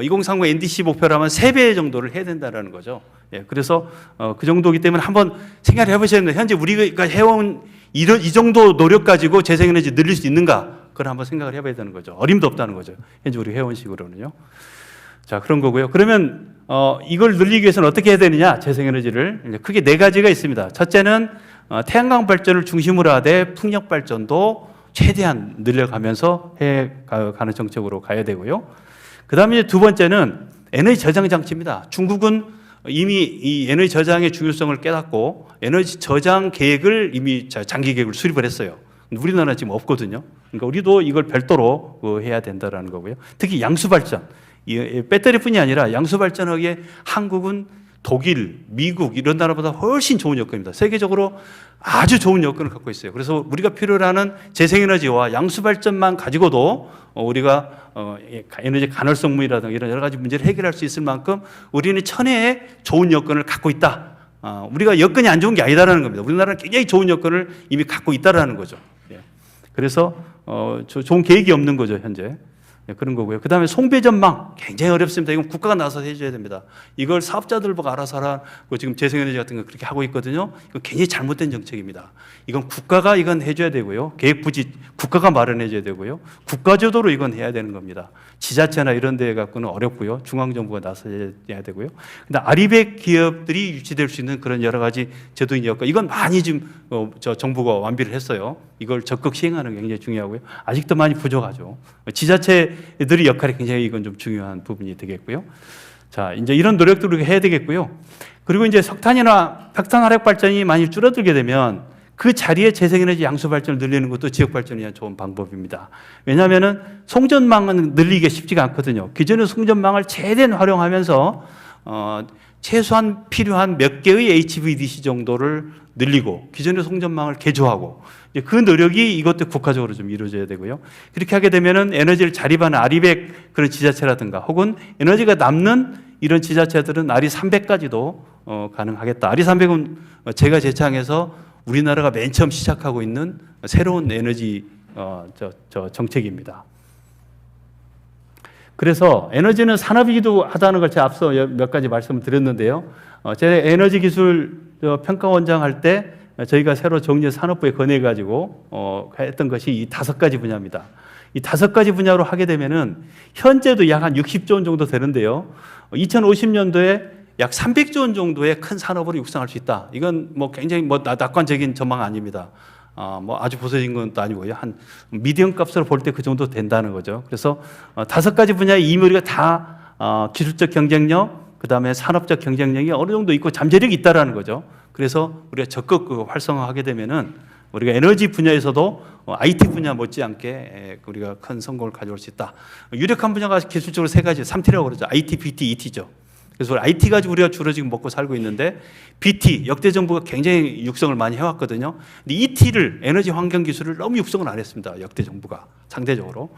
2030 NDC 목표라면 3배 정도를 해야 된다는 거죠. 예, 그래서 그 정도이기 때문에 한번 생각을 해보셔야 됩니다. 현재 우리가 해온 이 정도 노력 가지고 재생에너지 늘릴 수 있는가? 그걸 한번 생각을 해봐야 되는 거죠. 어림도 없다는 거죠. 현재 우리 해온 식으로는요. 자, 그런 거고요. 그러면 이걸 늘리기 위해서는 어떻게 해야 되느냐? 재생에너지를 크게 4가지가 있습니다. 첫째는 태양광 발전을 중심으로 하되 풍력 발전도 최대한 늘려가면서 해가는 정책으로 가야 되고요. 그 다음에 두 번째는 에너지 저장 장치입니다. 중국은 이미 이 에너지 저장의 중요성을 깨닫고 에너지 저장 계획을 이미 장기 계획을 수립을 했어요. 우리나라는 지금 없거든요. 그러니까 우리도 이걸 별도로 해야 된다라는 거고요. 특히 양수 발전, 이 배터리뿐이 아니라 양수 발전하기에 한국은 독일, 미국 이런 나라보다 훨씬 좋은 여건입니다. 세계적으로 아주 좋은 여건을 갖고 있어요. 그래서 우리가 필요로 하는 재생에너지와 양수 발전만 가지고도 우리가 에너지 간헐성문이라든가 이런 여러 가지 문제를 해결할 수 있을 만큼 우리는 천혜의 좋은 여건을 갖고 있다. 우리가 여건이 안 좋은 게 아니다라는 겁니다. 우리나라는 굉장히 좋은 여건을 이미 갖고 있다라는 거죠. 그래서 좋은 계획이 없는 거죠, 현재. 그런 거고요. 그 다음에 송배 전망 굉장히 어렵습니다. 이건 국가가 나서서 해줘야 됩니다. 이걸 사업자들 보고 알아서 하라고 지금 재생에너지 같은 거 그렇게 하고 있거든요. 이건 굉장히 잘못된 정책입니다. 이건 국가가 이건 해줘야 되고요. 계획 부지 국가가 마련해줘야 되고요. 국가 주도로 이건 해야 되는 겁니다. 지자체나 이런 데 갖고는 어렵고요. 중앙정부가 나서야 되고요. 근데 아리백 기업들이 유치될 수 있는 그런 여러 가지 제도인 여건 이건 많이 지금 정부가 완비를 했어요. 이걸 적극 시행하는 게 굉장히 중요하고요. 아직도 많이 부족하죠. 지자체들의 역할이 굉장히 이건 좀 중요한 부분이 되겠고요. 자, 이제 이런 노력들을 해야 되겠고요. 그리고 이제 석탄이나 석탄 화력 발전이 많이 줄어들게 되면 그 자리에 재생에너지 양수 발전을 늘리는 것도 지역 발전에 대한 좋은 방법입니다. 왜냐하면은 송전망은 늘리기가 쉽지가 않거든요. 기존의 송전망을 최대한 활용하면서 최소한 필요한 몇 개의 HVDC 정도를 늘리고 기존의 송전망을 개조하고 그 노력이 이것도 국가적으로 좀 이루어져야 되고요. 그렇게 하게 되면은 에너지를 자립하는 아리백 그런 지자체라든가 혹은 에너지가 남는 이런 지자체들은 아리 300까지도 가능하겠다. 아리 300은 제가 제창해서 우리나라가 맨 처음 시작하고 있는 새로운 에너지 정책입니다. 그래서 에너지는 산업이기도 하다는 걸 제가 앞서 몇 가지 말씀을 드렸는데요. 제 에너지 기술 평가원장 할 때 저희가 새로 정리해 산업부에 건의해가지고 했던 것이 이 5가지 분야입니다. 이 5가지 분야로 하게 되면은 현재도 약 한 60조 원 정도 되는데요. 2050년도에 약 300조 원 정도의 큰 산업으로 육성할 수 있다. 이건 뭐 굉장히 낙관적인 전망 아닙니다. 뭐 아주 보수적인 건 또 아니고요. 한 미디엄 값으로 볼 때 그 정도 된다는 거죠. 그래서 5가지 분야의 이미 우리가 다 기술적 경쟁력, 그 다음에 산업적 경쟁력이 어느 정도 있고 잠재력이 있다라는 거죠. 그래서 우리가 적극 활성화하게 되면은 우리가 에너지 분야에서도 IT 분야 못지않게 우리가 큰 성공을 가져올 수 있다. 유력한 분야가 기술적으로 3가지, 3T라고 그러죠. IT, BT, ET죠. 그래서 IT 가지고 우리가 주로 지금 먹고 살고 있는데 BT 역대 정부가 굉장히 육성을 많이 해왔거든요. 근데 ET를 에너지 환경 기술을 너무 육성을 안 했습니다. 역대 정부가 상대적으로.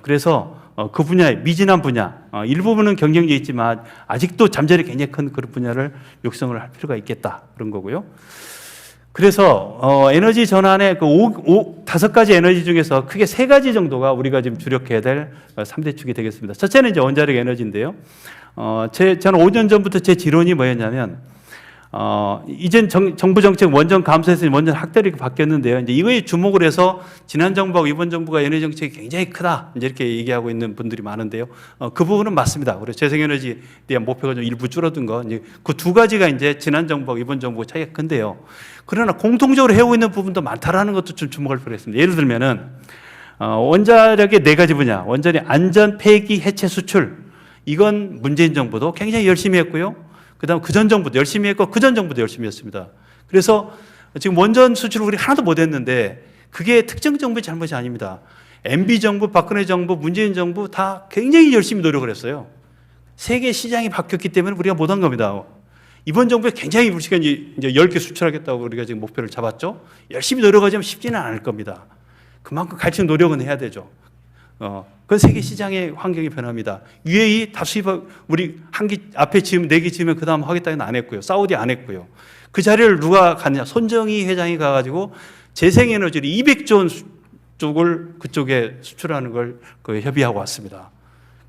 그래서 그 분야의 미진한 분야 일부분은 경쟁력이 있지만 아직도 잠재력이 굉장히 큰 그런 분야를 육성을 할 필요가 있겠다 그런 거고요. 그래서 에너지 전환의 그 5가지 에너지 중에서 크게 3가지 정도가 우리가 지금 주력해야 될 3대 축이 되겠습니다. 첫째는 이제 원자력 에너지인데요. 저는 5년 전부터 제 지론이 뭐였냐면, 이젠 정부 정책 원전 감소해서 원전 확대로 이렇게 바뀌었는데요. 이제 이거에 주목을 해서 지난 정부하고 이번 정부가 에너지 정책이 굉장히 크다. 이제 이렇게 얘기하고 있는 분들이 많은데요. 그 부분은 맞습니다. 그래서 재생에너지에 대한 목표가 좀 일부 줄어든 거. 이제 그 2가지가 이제 지난 정부하고 이번 정부가 차이가 큰데요. 그러나 공통적으로 해오고 있는 부분도 많다라는 것도 좀 주목할 필요가 있습니다. 예를 들면은, 원자력의 4가지 분야. 원전의 안전, 폐기, 해체, 수출. 이건 문재인 정부도 굉장히 열심히 했고요. 그다음 그전 정부도 열심히 했고 그전 정부도 열심히 했습니다. 그래서 지금 원전 수출을 우리 하나도 못 했는데 그게 특정 정부의 잘못이 아닙니다. MB 정부, 박근혜 정부, 문재인 정부 다 굉장히 열심히 노력을 했어요. 세계 시장이 바뀌었기 때문에 우리가 못한 겁니다. 이번 정부에 굉장히 우리가 이제 10개 수출하겠다고 우리가 지금 목표를 잡았죠. 열심히 노력하지만 쉽지는 않을 겁니다. 그만큼 같이 노력은 해야 되죠. 그건 세계 시장의 환경이 변합니다. UAE 다 수입하고 우리 앞에 지으면 4개 지으면 그 다음 하겠다는 안 했고요. 사우디 안 했고요. 그 자리를 누가 갔냐? 손정희 회장이 가가지고 재생에너지를 200조 원 쪽을 그쪽에 수출하는 걸 협의하고 왔습니다.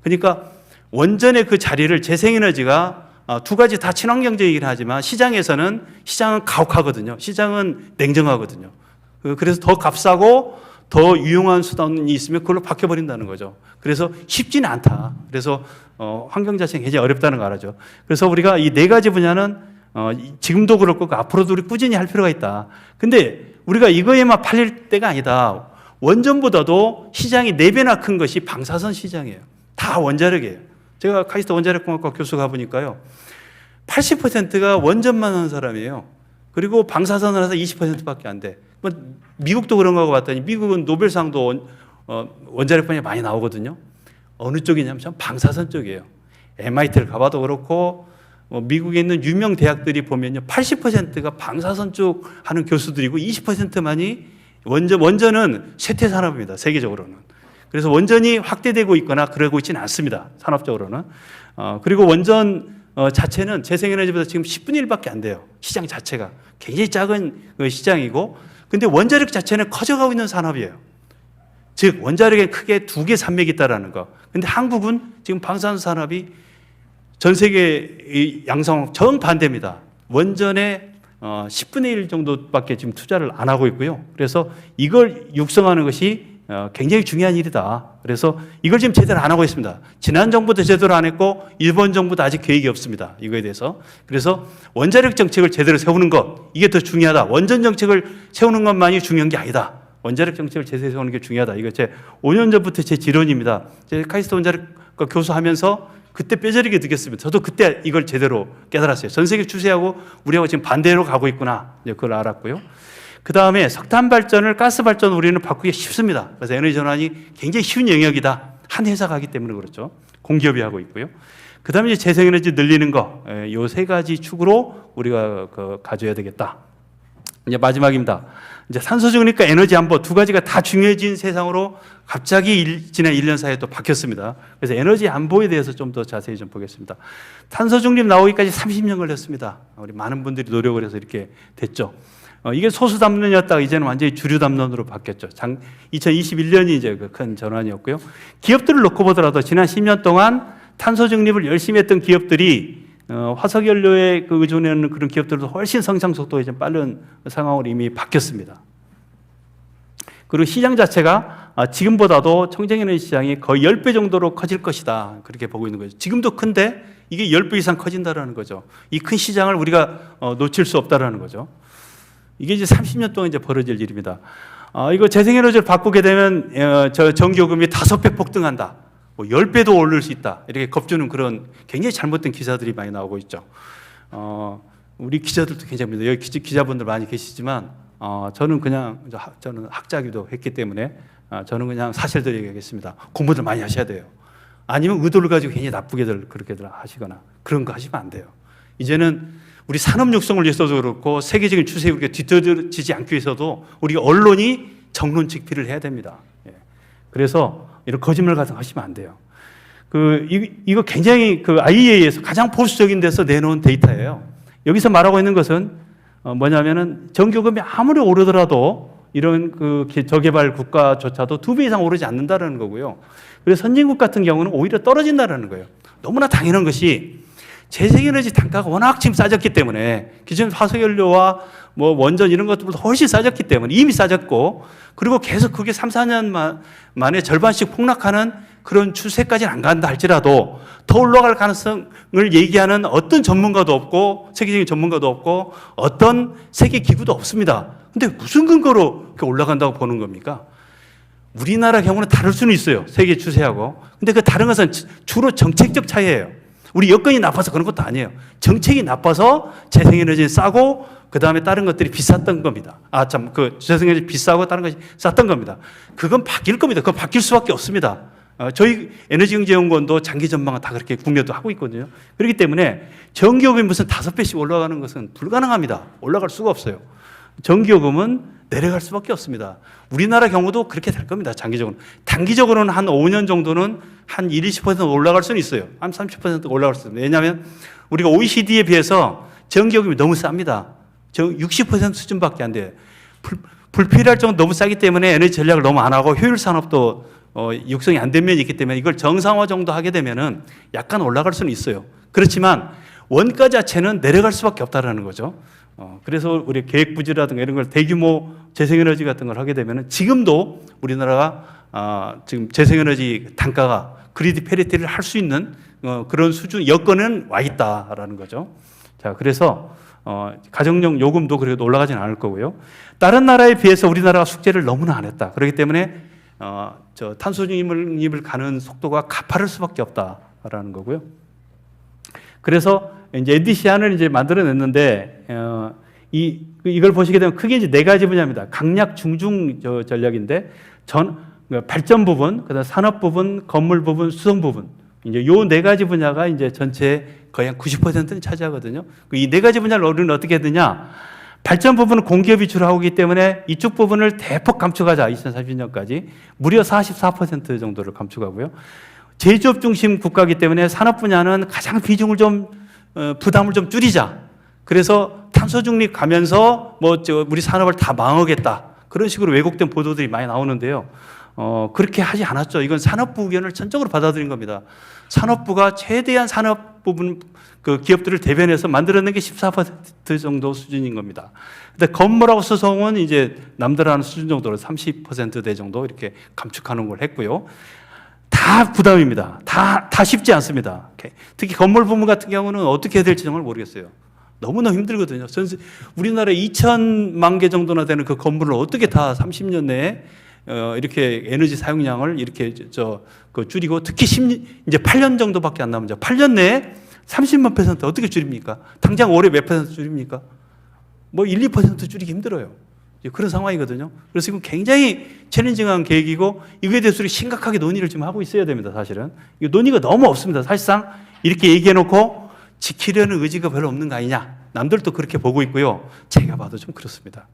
그러니까 원전의 그 자리를 재생에너지가 2가지 다 친환경적이긴 하지만 시장은 가혹하거든요. 시장은 냉정하거든요. 그래서 더 값싸고 더 유용한 수단이 있으면 그걸로 바뀌어버린다는 거죠. 그래서 쉽지는 않다. 그래서 환경 자체가 굉장히 어렵다는 거 알죠. 그래서 우리가 이 4가지 분야는 지금도 그렇고 앞으로도 우리 꾸준히 할 필요가 있다. 근데 우리가 이거에만 팔릴 때가 아니다. 원전보다도 시장이 4배나 큰 것이 방사선 시장이에요. 다 원자력이에요. 제가 카이스트 원자력공학과 교수 가보니까요. 80%가 원전만 하는 사람이에요. 그리고 방사선을 해서 20%밖에 안 돼. 뭐 미국도 그런 거 봤더니 미국은 노벨상도 원자력 분야에 많이 나오거든요. 어느 쪽이냐면 전 방사선 쪽이에요. MIT를 가봐도 그렇고 미국에 있는 유명 대학들이 보면요 80%가 방사선 쪽 하는 교수들이고 20%만이 원전은 쇠퇴 산업입니다. 세계적으로는. 그래서 원전이 확대되고 있거나 그러고 있지는 않습니다. 산업적으로는. 그리고 원전 자체는 재생에너지보다 지금 10분의 1밖에 안 돼요. 시장 자체가. 굉장히 작은 시장이고 근데 원자력 자체는 커져가고 있는 산업이에요. 즉 원자력에 크게 두 개 산맥이 있다라는 거. 근데 한국은 지금 방사선 산업이 전 세계 양상 정반대입니다. 원전의 10분의 1 정도밖에 지금 투자를 안 하고 있고요. 그래서 이걸 육성하는 것이 굉장히 중요한 일이다. 그래서 이걸 지금 제대로 안 하고 있습니다. 지난 정부도 제대로 안 했고 이번 정부도 아직 계획이 없습니다. 이거에 대해서. 그래서 원자력 정책을 제대로 세우는 것 이게 더 중요하다. 원전 정책을 세우는 것만이 중요한 게 아니다. 원자력 정책을 제대로 세우는 게 중요하다. 이거 제 5년 전부터 제 지론입니다. 제가 카이스트 원자력 교수하면서 그때 뼈저리게 느꼈습니다. 저도 그때 이걸 제대로 깨달았어요. 전 세계 추세하고 우리하고 지금 반대로 가고 있구나. 그걸 알았고요. 그 다음에 석탄 발전을 가스 발전 우리는 바꾸기 쉽습니다. 그래서 에너지 전환이 굉장히 쉬운 영역이다. 한 회사가 하기 때문에 그렇죠. 공기업이 하고 있고요. 그 다음에 이제 재생에너지 늘리는 거, 요 세 가지 축으로 우리가 가져야 되겠다. 이제 마지막입니다. 이제 탄소 중립과 에너지 안보 두 가지가 다 중요해진 세상으로 갑자기 지난 1년 사이에 또 바뀌었습니다. 그래서 에너지 안보에 대해서 좀 더 자세히 좀 보겠습니다. 탄소 중립 나오기까지 30년 걸렸습니다. 우리 많은 분들이 노력을 해서 이렇게 됐죠. 이게 소수 담론이었다가 이제는 완전히 주류 담론으로 바뀌었죠. 2021년이 이제 그 큰 전환이었고요. 기업들을 놓고 보더라도 지난 10년 동안 탄소 중립을 열심히 했던 기업들이 화석연료에 의존하는 그런 기업들도 훨씬 성장 속도가 좀 빠른 상황으로 이미 바뀌었습니다. 그리고 시장 자체가 지금보다도 청정에너지 시장이 거의 10배 정도로 커질 것이다. 그렇게 보고 있는 거죠. 지금도 큰데 이게 10배 이상 커진다는 거죠. 이 큰 시장을 우리가 놓칠 수 없다는 거죠. 이게 이제 30년 동안 이제 벌어질 일입니다. 이거 재생에너지를 바꾸게 되면 전기요금이 5배 폭등한다. 뭐 10배도 오를 수 있다. 이렇게 겁주는 그런 굉장히 잘못된 기사들이 많이 나오고 있죠. 우리 기자들도 굉장히 여기 기자분들 많이 계시지만 저는 학자기도 했기 때문에 저는 그냥 사실대로 얘기하겠습니다. 공부들 많이 하셔야 돼요. 아니면 의도를 가지고 괜히 나쁘게들 그렇게들 하시거나 그런 거 하시면 안 돼요. 이제는 우리 산업 육성을 위해서도 그렇고 세계적인 추세에 우리가 뒤떨어지지 않기 위해서도 우리 언론이 정론 직필을 해야 됩니다. 그래서 이런 거짓말 같은 거 하시면 안 돼요. 이거 굉장히 IEA에서 가장 보수적인 데서 내놓은 데이터예요. 여기서 말하고 있는 것은 뭐냐면은 전기요금이 아무리 오르더라도 이런 저개발 국가조차도 2배 이상 오르지 않는다라는 거고요. 그래서 선진국 같은 경우는 오히려 떨어진다라는 거예요. 너무나 당연한 것이 재생에너지 단가가 워낙 지금 싸졌기 때문에 기존 화석연료와 뭐 원전 이런 것들보다 훨씬 싸졌기 때문에 이미 싸졌고 그리고 계속 그게 3, 4년 만에 절반씩 폭락하는 그런 추세까지는 안 간다 할지라도 더 올라갈 가능성을 얘기하는 어떤 전문가도 없고 세계적인 전문가도 없고 어떤 세계 기구도 없습니다. 근데 무슨 근거로 그렇게 올라간다고 보는 겁니까? 우리나라 경우는 다를 수는 있어요. 세계 추세하고. 근데 그 다른 것은 주로 정책적 차이예요. 우리 여건이 나빠서 그런 것도 아니에요. 정책이 나빠서 재생에너지는 싸고 그 다음에 다른 것들이 비쌌던 겁니다. 재생에너지 비싸고 다른 것이 쌌던 겁니다. 그건 바뀔 겁니다. 그건 바뀔 수밖에 없습니다. 저희 에너지경제연구원도 장기 전망은 다 그렇게 국내도 하고 있거든요. 그렇기 때문에 전기요금이 무슨 5배씩 올라가는 것은 불가능합니다. 올라갈 수가 없어요. 전기요금은 내려갈 수밖에 없습니다. 우리나라 경우도 그렇게 될 겁니다. 장기적으로는. 단기적으로는 한 5년 정도는 한 20% 올라갈 수는 있어요. 한 30% 올라갈 수 있습니다. 왜냐하면 우리가 OECD에 비해서 전기요금이 너무 쌉니다. 60% 수준밖에 안 돼요. 불필요할 정도 너무 싸기 때문에 에너지 전략을 너무 안 하고 효율 산업도 육성이 안 된 면이 있기 때문에 이걸 정상화 정도 하게 되면은 약간 올라갈 수는 있어요. 그렇지만 원가 자체는 내려갈 수밖에 없다라는 거죠. 그래서 우리 계획부지라든가 이런 걸 대규모 재생에너지 같은 걸 하게 되면은 지금도 우리나라가 지금 재생에너지 단가가 그리드 페리티를 할 수 있는 그런 수준 여건은 와 있다라는 거죠. 자, 그래서 가정용 요금도 그래도 올라가지는 않을 거고요. 다른 나라에 비해서 우리나라가 숙제를 너무나 안 했다. 그렇기 때문에 탄소 중립을 가는 속도가 가파를 수밖에 없다라는 거고요. 그래서 이제 NDC안을 이제 만들어냈는데 이걸 보시게 되면 크게 이제 네 가지 분야입니다. 강약 중중 전략인데 발전 부분, 그다음 산업 부분, 건물 부분, 수송 부분. 이제 요 네 가지 분야가 이제 전체 거의 한 90%는 차지하거든요. 이 네 가지 분야를 우리는 어떻게 해야 되냐? 발전 부분은 공기업이 주로 하고 있기 때문에 이쪽 부분을 대폭 감축하자. 2030년까지 무려 44% 정도를 감축하고요. 제조업 중심 국가이기 때문에 산업 분야는 가장 비중을 좀 부담을 좀 줄이자. 그래서 탄소 중립 가면서 우리 산업을 다 망하겠다. 그런 식으로 왜곡된 보도들이 많이 나오는데요. 그렇게 하지 않았죠. 이건 산업부 의견을 전적으로 받아들인 겁니다. 산업부가 최대한 산업 부분 그 기업들을 대변해서 만들어낸 게 14% 정도 수준인 겁니다. 근데 건물하고 수송은 이제 남들 하는 수준 정도로 30%대 정도 이렇게 감축하는 걸 했고요. 다 부담입니다. 다 쉽지 않습니다. 특히 건물 부문 같은 경우는 어떻게 해야 될지 정말 모르겠어요. 너무너무 힘들거든요. 우리나라에 2천만 개 정도나 되는 그 건물을 어떻게 다 30년 내에 이렇게 에너지 사용량을 이렇게 줄이고 특히 이제 8년 정도밖에 안 남은 8년 내에 30만 % 어떻게 줄입니까? 당장 올해 몇 % 줄입니까? 1, 2% 줄이기 힘들어요. 그런 상황이거든요. 그래서 이건 굉장히 챌린징한 계획이고 이거에 대해서 우리 심각하게 논의를 좀 하고 있어야 됩니다. 사실은. 이 논의가 너무 없습니다. 사실상 이렇게 얘기해놓고 지키려는 의지가 별로 없는 거 아니냐. 남들도 그렇게 보고 있고요. 제가 봐도 좀 그렇습니다.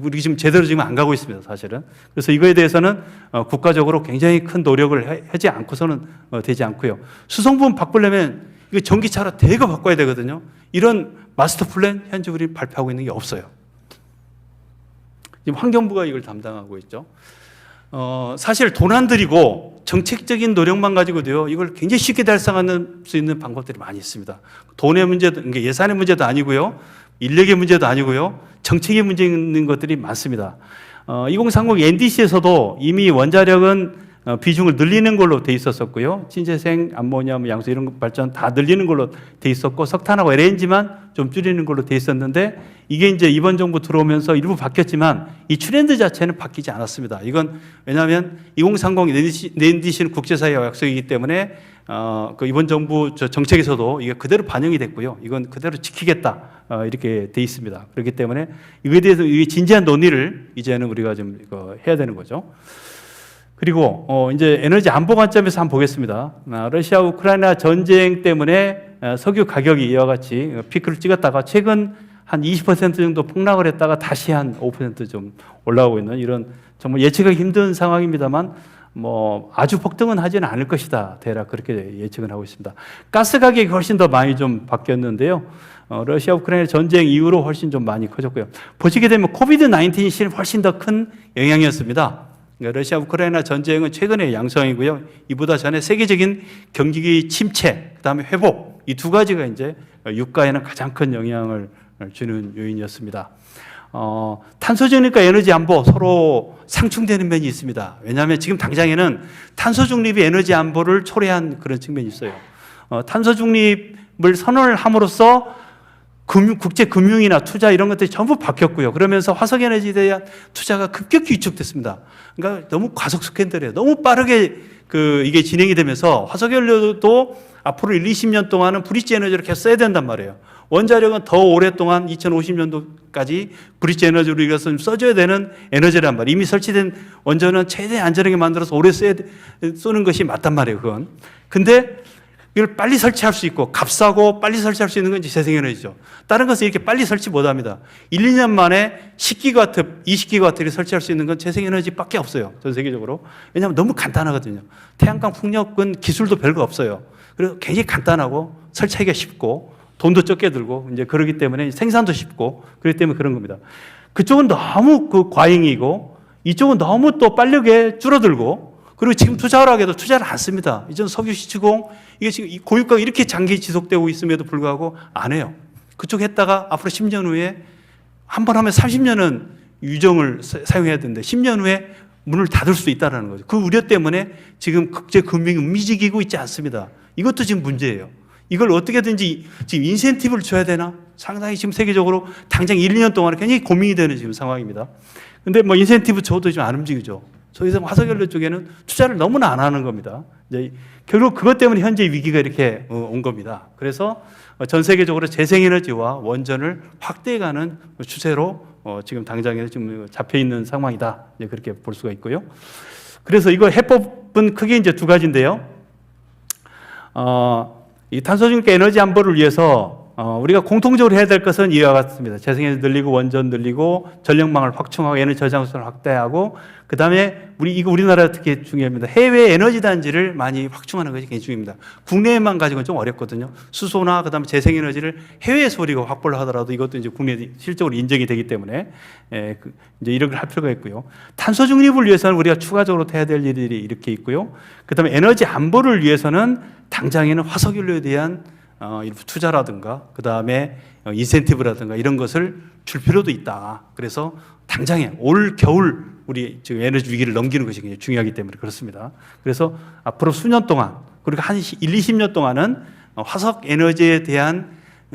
우리 지금 제대로 지금 안 가고 있습니다. 사실은. 그래서 이거에 대해서는 국가적으로 굉장히 큰 노력을 하지 않고서는 되지 않고요. 수송부분 바꾸려면 이거 전기차로 대거 바꿔야 되거든요. 이런 마스터 플랜 현재 우리 발표하고 있는 게 없어요. 지금 환경부가 이걸 담당하고 있죠. 사실 돈 안 들이고 정책적인 노력만 가지고도요, 이걸 굉장히 쉽게 달성할 수 있는 방법들이 많이 있습니다. 돈의 문제도, 예산의 문제도 아니고요, 인력의 문제도 아니고요, 정책의 문제 있는 것들이 많습니다. 2030 NDC에서도 이미 원자력은 비중을 늘리는 걸로 돼 있었었고요. 신재생, 암모니아, 양수 이런 발전 다 늘리는 걸로 돼 있었고, 석탄하고 LNG만 좀 줄이는 걸로 돼 있었는데, 이게 이제 이번 정부 들어오면서 일부 바뀌었지만 이 트렌드 자체는 바뀌지 않았습니다. 이건 왜냐하면 2030 NDC는 국제사회 약속이기 때문에 이번 정부 정책에서도 이게 그대로 반영이 됐고요. 이건 그대로 지키겠다 이렇게 돼 있습니다. 그렇기 때문에 이거에 대해서 진지한 논의를 이제는 우리가 좀 해야 되는 거죠. 그리고 이제 에너지 안보 관점에서 한번 보겠습니다. 러시아 우크라이나 전쟁 때문에 석유 가격이 이와 같이 피크를 찍었다가 최근 한 20% 정도 폭락을 했다가 다시 한 5% 좀 올라오고 있는 이런 정말 예측하기 힘든 상황입니다만 아주 폭등은 하지는 않을 것이다. 대략 그렇게 예측을 하고 있습니다. 가스 가격이 훨씬 더 많이 좀 바뀌었는데요. 러시아 우크라이나 전쟁 이후로 훨씬 좀 많이 커졌고요. 보시게 되면 코비드-19이 실은 훨씬 더 큰 영향이었습니다. 그러니까 러시아 우크라이나 전쟁은 최근의 양상이고요. 이보다 전에 세계적인 경기 침체, 그다음에 회복 이 두 가지가 이제 유가에는 가장 큰 영향을 주는 요인이었습니다. 탄소 중립과 에너지 안보 서로 상충되는 면이 있습니다. 왜냐하면 지금 당장에는 탄소 중립이 에너지 안보를 초래한 그런 측면이 있어요. 탄소 중립을 선언을 함으로써 국제 금융이나 투자 이런 것들이 전부 바뀌었고요. 그러면서 화석 에너지에 대한 투자가 급격히 위축됐습니다. 그러니까 너무 과속 스캔들이에요. 너무 빠르게 이게 진행이 되면서 화석 연료도 앞으로 1, 20년 동안은 브릿지 에너지를 계속 써야 된단 말이에요. 원자력은 더 오랫동안 2050년도까지 브릿지 에너지로 이것을 좀 써줘야 되는 에너지란 말이에요. 이미 설치된 원전은 최대한 안전하게 만들어서 오래 쏘는 것이 맞단 말이에요. 그건. 근데 이걸 빨리 설치할 수 있고 값싸고 빨리 설치할 수 있는 건 재생에너지죠. 다른 것은 이렇게 빨리 설치 못합니다. 1, 2년 만에 10기가와트, 20기가와트를 설치할 수 있는 건 재생에너지밖에 없어요. 전 세계적으로. 왜냐하면 너무 간단하거든요. 태양광 풍력은 기술도 별거 없어요. 그래서 굉장히 간단하고 설치하기가 쉽고 돈도 적게 들고 이제 그러기 때문에 생산도 쉽고 그렇기 때문에 그런 겁니다. 그쪽은 너무 과잉이고 이쪽은 너무 또 빠르게 줄어들고 그리고 지금 투자를 해도 투자를 안 씁니다. 이전 석유 시추공 이게 지금 고유가가 이렇게 장기 지속되고 있음에도 불구하고 안 해요. 그쪽 했다가 앞으로 10년 후에 한 번 하면 30년은 유정을 사용해야 되는데 10년 후에 문을 닫을 수 있다는 거죠. 그 우려 때문에 지금 국제 금융이 움직이고 있지 않습니다. 이것도 지금 문제예요. 이걸 어떻게든지 지금 인센티브를 줘야 되나? 상당히 지금 세계적으로 당장 1, 2년 동안 굉장히 고민이 되는 지금 상황입니다. 근데 인센티브 줘도 지금 안 움직이죠. 소위 화석연료 쪽에는 투자를 너무나 안 하는 겁니다. 이제 결국 그것 때문에 현재 위기가 이렇게 온 겁니다. 그래서 전 세계적으로 재생에너지와 원전을 확대해가는 추세로 지금 당장에 지금 잡혀 있는 상황이다. 이제 그렇게 볼 수가 있고요. 그래서 이거 해법은 크게 이제 두 가지인데요. 이 탄소중립 에너지 안보를 위해서 우리가 공통적으로 해야 될 것은 이와 같습니다. 재생에너지 늘리고 원전 늘리고 전력망을 확충하고 에너지 저장소를 확대하고 그다음에 우리나라 특히 중요합니다. 해외 에너지 단지를 많이 확충하는 것이 굉장히 중요합니다. 국내에만 가지고는 좀 어렵거든요. 수소나 그다음에 재생에너지를 해외에서 우리가 확보를 하더라도 이것도 이제 국내에 실적으로 인정이 되기 때문에 이제 이런 걸 할 필요가 있고요. 탄소 중립을 위해서는 우리가 추가적으로 해야 될 일들이 이렇게 있고요. 그다음에 에너지 안보를 위해서는 당장에는 화석연료에 대한 투자라든가 그 다음에 인센티브라든가 이런 것을 줄 필요도 있다. 그래서 당장에 올 겨울 우리 지금 에너지 위기를 넘기는 것이 굉장히 중요하기 때문에 그렇습니다. 그래서 앞으로 수년 동안 그리고 한 1, 20년 동안은 화석 에너지에 대한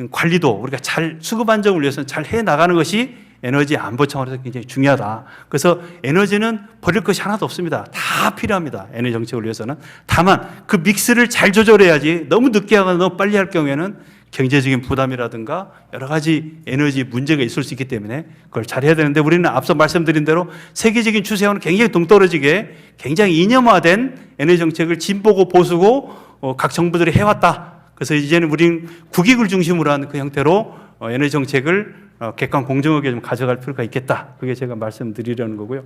관리도 우리가 잘 수급 안정을 위해서는 잘 해 나가는 것이 에너지 안보 차원에서 굉장히 중요하다. 그래서 에너지는 버릴 것이 하나도 없습니다. 다 필요합니다. 에너지 정책을 위해서는. 다만 그 믹스를 잘 조절해야지 너무 늦게 하거나 너무 빨리 할 경우에는 경제적인 부담이라든가 여러 가지 에너지 문제가 있을 수 있기 때문에 그걸 잘 해야 되는데 우리는 앞서 말씀드린 대로 세계적인 추세와는 굉장히 동떨어지게 굉장히 이념화된 에너지 정책을 진보고 보수고 각 정부들이 해왔다. 그래서 이제는 우리는 국익을 중심으로 하는 그 형태로 에너지 정책을 객관 공정하게 좀 가져갈 필요가 있겠다. 그게 제가 말씀드리려는 거고요.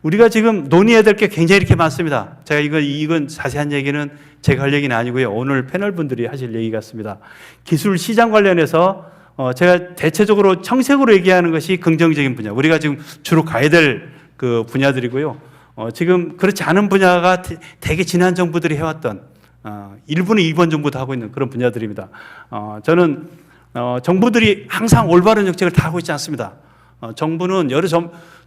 우리가 지금 논의해야 될 게 굉장히 이렇게 많습니다. 제가 이건 자세한 얘기는 제가 할 얘기는 아니고요. 오늘 패널 분들이 하실 얘기 같습니다. 기술 시장 관련해서 제가 대체적으로 청색으로 얘기하는 것이 긍정적인 분야. 우리가 지금 주로 가야 될 그 분야들이고요. 지금 그렇지 않은 분야가 되게 지난 정부들이 해왔던 일부는 이번 정부도 하고 있는 그런 분야들입니다. 저는 정부들이 항상 올바른 정책을 다 하고 있지 않습니다. 정부는 여러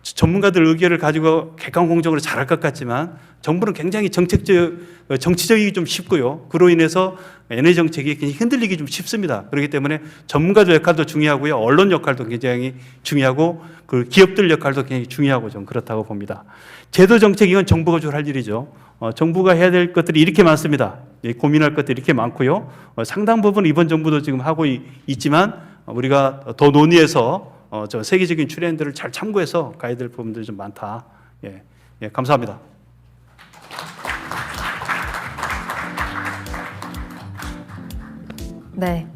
전문가들 의견을 가지고 객관 공정으로 잘할 것 같지만 정부는 굉장히 정치적이기 좀 쉽고요. 그로 인해서 에너지 정책이 굉장히 흔들리기 좀 쉽습니다. 그렇기 때문에 전문가들 역할도 중요하고요. 언론 역할도 굉장히 중요하고 그 기업들 역할도 굉장히 중요하고 좀 그렇다고 봅니다. 제도 정책 이건 정부가 주로 할 일이죠. 정부가 해야 될 것들이 이렇게 많습니다. 고민할 것들이 이렇게 많고요. 상당 부분 이번 정부도 지금 하고 있지만 우리가 더 논의해서 저 세계적인 트렌드를 잘 참고해서 가야 될 부분들이 좀 많다. 감사합니다. 네.